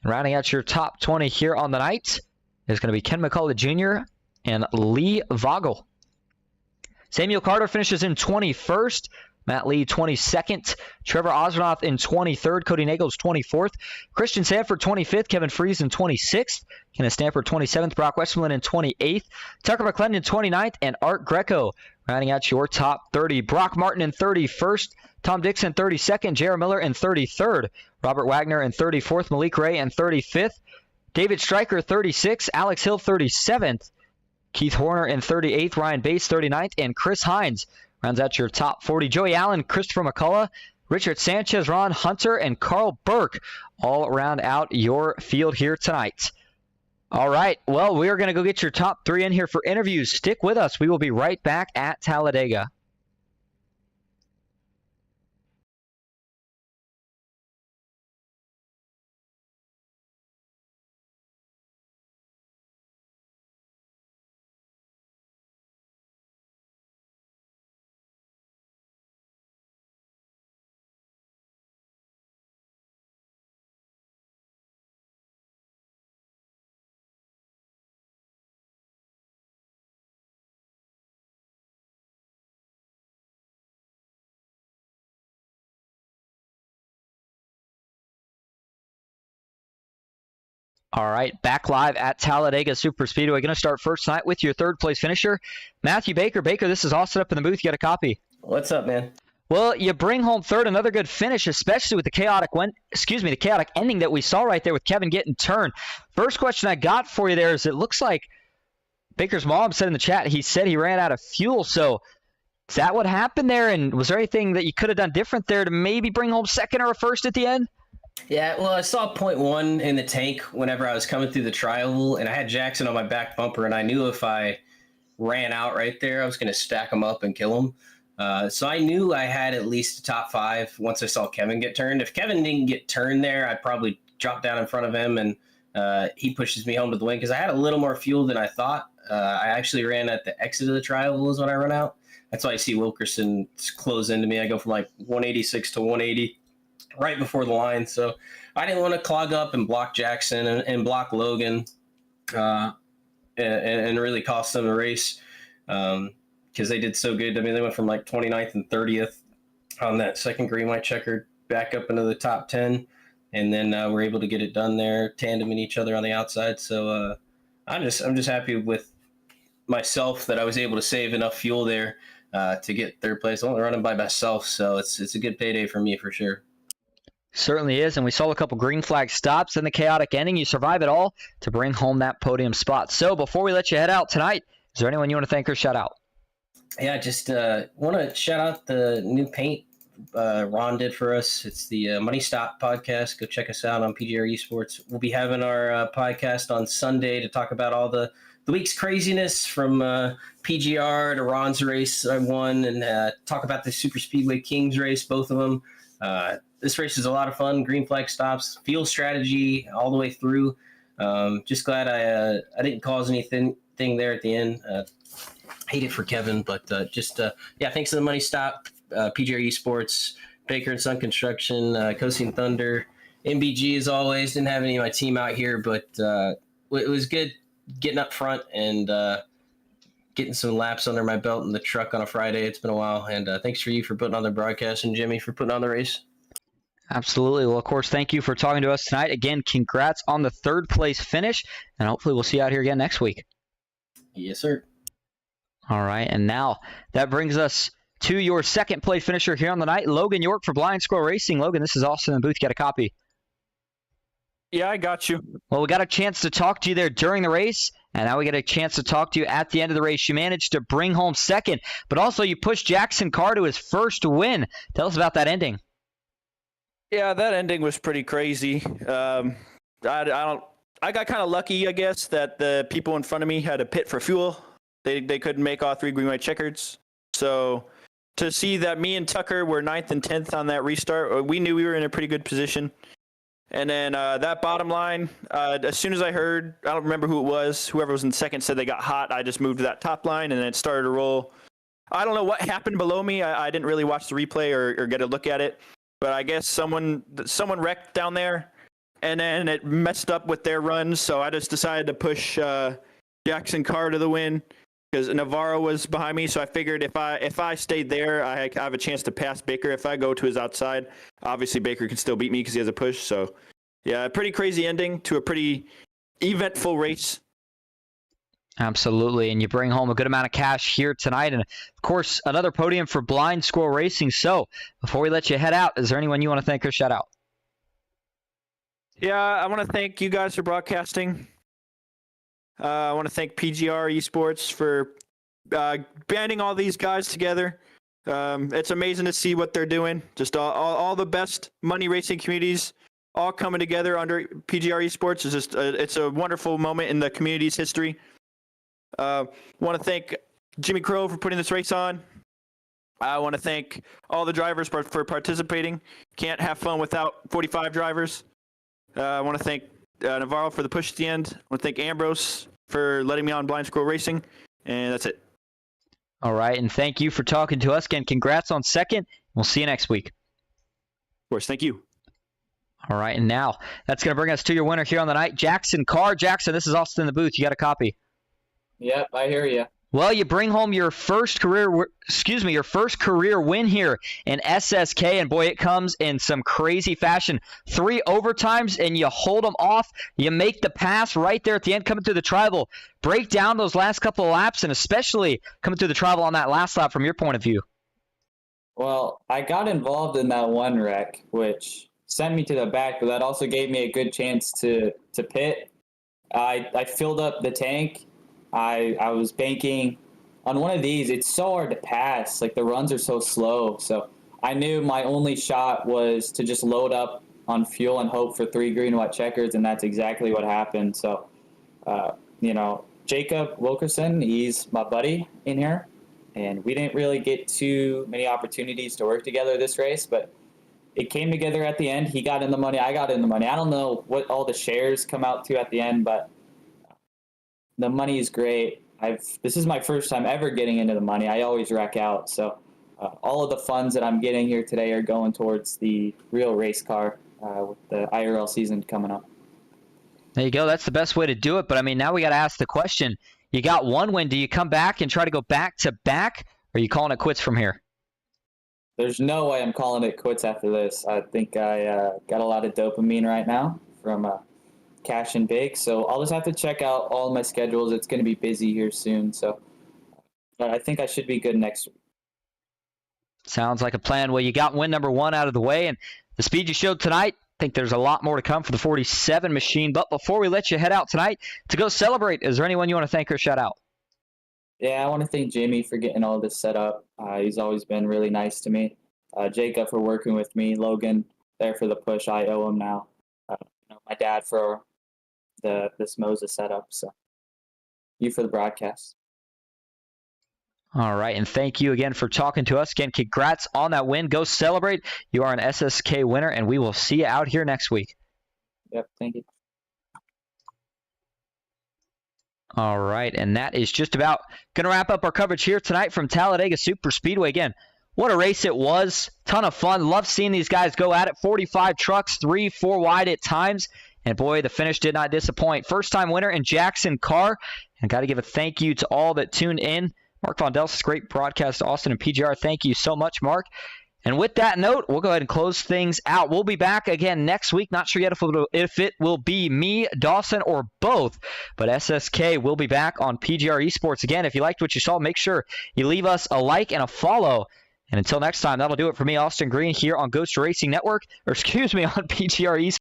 And rounding out your top 20 here on the night is going to be Ken McCullough Jr. and Lee Vogel. Samuel Carter finishes in 21st. Matt Lee 22nd. Trevor Osronoff in 23rd. Cody Nagels 24th. Christian Sanford 25th. Kevin Freeze in 26th. Kenneth Stanford 27th. Brock Westerlund in 28th. Tucker McClendon in 29th. And Art Greco rounding out your top 30. Brock Martin in 31st. Tom Dixon 32nd. J.R. Miller in 33rd. Robert Wagner in 34th. Malik Ray in 35th. David Stryker 36th. Alex Hill 37th. Keith Horner in 38th, Ryan Bass 39th, and Chris Hines rounds out your top 40. Joey Allen, Christopher McCullough, Richard Sanchez, Ron Hunter, and Carl Burke all round out your field here tonight. All right, well, we are going to go get your top 3 in here for interviews. Stick with us. We will be right back at Talladega. All right, back live at Talladega Superspeedway. Going to start first tonight with your third place finisher, Matthew Baker. Baker, this is all set up in the booth. You got a copy? What's up, man? Well, you bring home third, another good finish, especially with the chaotic ending that we saw right there with Kevin getting turned. First question I got for you there is, it looks like Baker's mom said in the chat, he said he ran out of fuel. So is that what happened there? And was there anything that you could have done different there to maybe bring home second or a first at the end? Yeah, well, I saw 0.1 in the tank whenever I was coming through the trial, and I had Jackson on my back bumper, and I knew if I ran out right there, I was going to stack him up and kill him. So I knew I had at least a top 5 once I saw Kevin get turned. If Kevin didn't get turned there, I'd probably drop down in front of him, and he pushes me home to the win because I had a little more fuel than I thought. I actually ran at the exit of the trial is when I run out. That's why I see Wilkerson close into me. I go from like 186 to 180. Right before the line, so I didn't want to clog up and block Jackson and block Logan and really cost them the race because they did so good. I mean, they went from like 29th and 30th on that second green white checkered back up into the top 10, and then we're able to get it done there, tandeming each other on the outside. So I'm just happy with myself that I was able to save enough fuel there to get third place. I'm only running by myself, so it's a good payday for me for sure. Certainly is, and we saw a couple green flag stops in the chaotic ending. You survive it all to bring home that podium spot. So before we let you head out tonight, is there anyone you want to thank or shout out? Yeah, just want to shout out the new paint Ron did for us. It's the Money Stop podcast. Go check us out on PGR eSports. We'll be having our podcast on Sunday to talk about all the week's craziness from PGR to Ron's race I won, and talk about the Superspeedway Kingz race, both of them. This race is a lot of fun. Green flag stops, field strategy all the way through. Just glad I didn't cause anything there at the end. Hate it for Kevin, but thanks to the Money Stop, PGR eSports, Baker and Son Construction, Coasting Thunder, MBG as always. Didn't have any of my team out here, but it was good getting up front and getting some laps under my belt in the truck on a Friday. It's been a while, and thanks for you for putting on the broadcast and Jimmy for putting on the race. Absolutely. Well, of course, thank you for talking to us tonight. Again, congrats on the third place finish, and hopefully we'll see you out here again next week. Yes, sir. All right, and now that brings us to your second place finisher here on the night, Logan York for Blind Squirrel Racing. Logan, this is Austin in the booth. Get a copy. Yeah, I got you. Well, we got a chance to talk to you there during the race, and now we get a chance to talk to you at the end of the race. You managed to bring home second, but also you pushed Jackson Carr to his first win. Tell us about that ending. Yeah, that ending was pretty crazy. I got kind of lucky, I guess, that the people in front of me had a pit for fuel. They couldn't make all 3 green white checkers. So to see that me and Tucker were 9th and 10th on that restart, we knew we were in a pretty good position. And then that bottom line, as soon as I heard, I don't remember who it was, whoever was in second said they got hot, I just moved to that top line and then it started to roll. I don't know what happened below me. I didn't really watch the replay or get a look at it. But I guess someone wrecked down there, and then it messed up with their runs. So I just decided to push Jackson Carr to the win because Navarro was behind me. So I figured if I stayed there, I have a chance to pass Baker. If I go to his outside, obviously Baker can still beat me because he has a push. So yeah, a pretty crazy ending to a pretty eventful race. Absolutely, and you bring home a good amount of cash here tonight, and of course, another podium for Blind Squirrel Racing. So, before we let you head out, is there anyone you want to thank or shout out? Yeah, I want to thank you guys for broadcasting. I want to thank PGR eSports for banding all these guys together. It's amazing to see what they're doing. Just all the best money racing communities all coming together under PGR eSports. Is just it's a wonderful moment in the community's history. Want to thank Jimmy Crow for putting this race on. I want to thank all the drivers for participating. Can't have fun without 45 drivers. I want to thank Navarro for the push at the end. I want to thank Ambrose for letting me on Blind Squirrel Racing. And that's it. All right, and thank you for talking to us. Again, congrats on second. We'll see you next week. Of course, thank you. All right, and now that's going to bring us to your winner here on the night, Jackson Carr. Jackson, this is Austin in the booth. You got a copy? Yep, I hear you. Well, you bring home your first career win here in SSK, and boy, it comes in some crazy fashion. 3 overtimes, and you hold them off. You make the pass right there at the end, coming through the tribal. Break down those last couple of laps, and especially coming through the tribal on that last lap from your point of view. Well, I got involved in that one wreck, which sent me to the back, but that also gave me a good chance to pit. I filled up the tank. I was banking on one of these. It's so hard to pass. Like, the runs are so slow. So I knew my only shot was to just load up on fuel and hope for 3 green white checkers, and that's exactly what happened. So, Jacob Wilkerson, he's my buddy in here, and we didn't really get too many opportunities to work together this race, but it came together at the end. He got in the money. I got in the money. I don't know what all the shares come out to at the end, but the money is great. This is my first time ever getting into the money. I always rack out. So all of the funds that I'm getting here today are going towards the real race car with the IRL season coming up. There you go. That's the best way to do it. But, I mean, now we got to ask the question. You got one win. Do you come back and try to go back-to-back, or are you calling it quits from here? There's no way I'm calling it quits after this. I think I got a lot of dopamine right now from cash and big. So I'll just have to check out all my schedules. It's going to be busy here soon. So but I think I should be good next week. Sounds like a plan. Well, you got win number 1 out of the way, and the speed you showed tonight, I think there's a lot more to come for the 47 machine. But before we let you head out tonight to go celebrate, is there anyone you want to thank or shout out? Yeah, I want to thank Jamie for getting all this set up. He's always been really nice to me. Jacob for working with me. Logan there for the push. I owe him now. My dad for this Moses setup. So you for the broadcast. All right, and thank you again for talking to us. Again, congrats on that win. Go celebrate. You are an SSK winner, and we will see you out here next week. Yep, thank you. All right, and that is just about going to wrap up our coverage here tonight from Talladega Superspeedway. Again, what a race it was. Ton of fun. Love seeing these guys go at it. 45 trucks, 3-4 wide at times. And boy, the finish did not disappoint. First-time winner in Jackson Carr. And got to give a thank you to all that tuned in. Mark Vondelsis, great broadcast to Austin and PGR. Thank you so much, Mark. And with that note, we'll go ahead and close things out. We'll be back again next week. Not sure yet if it will be me, Dawson, or both. But SSK will be back on PGR eSports. Again, if you liked what you saw, make sure you leave us a like and a follow. And until next time, that'll do it for me, Austin Green, here on Ghost Racing Network. On PGR eSports.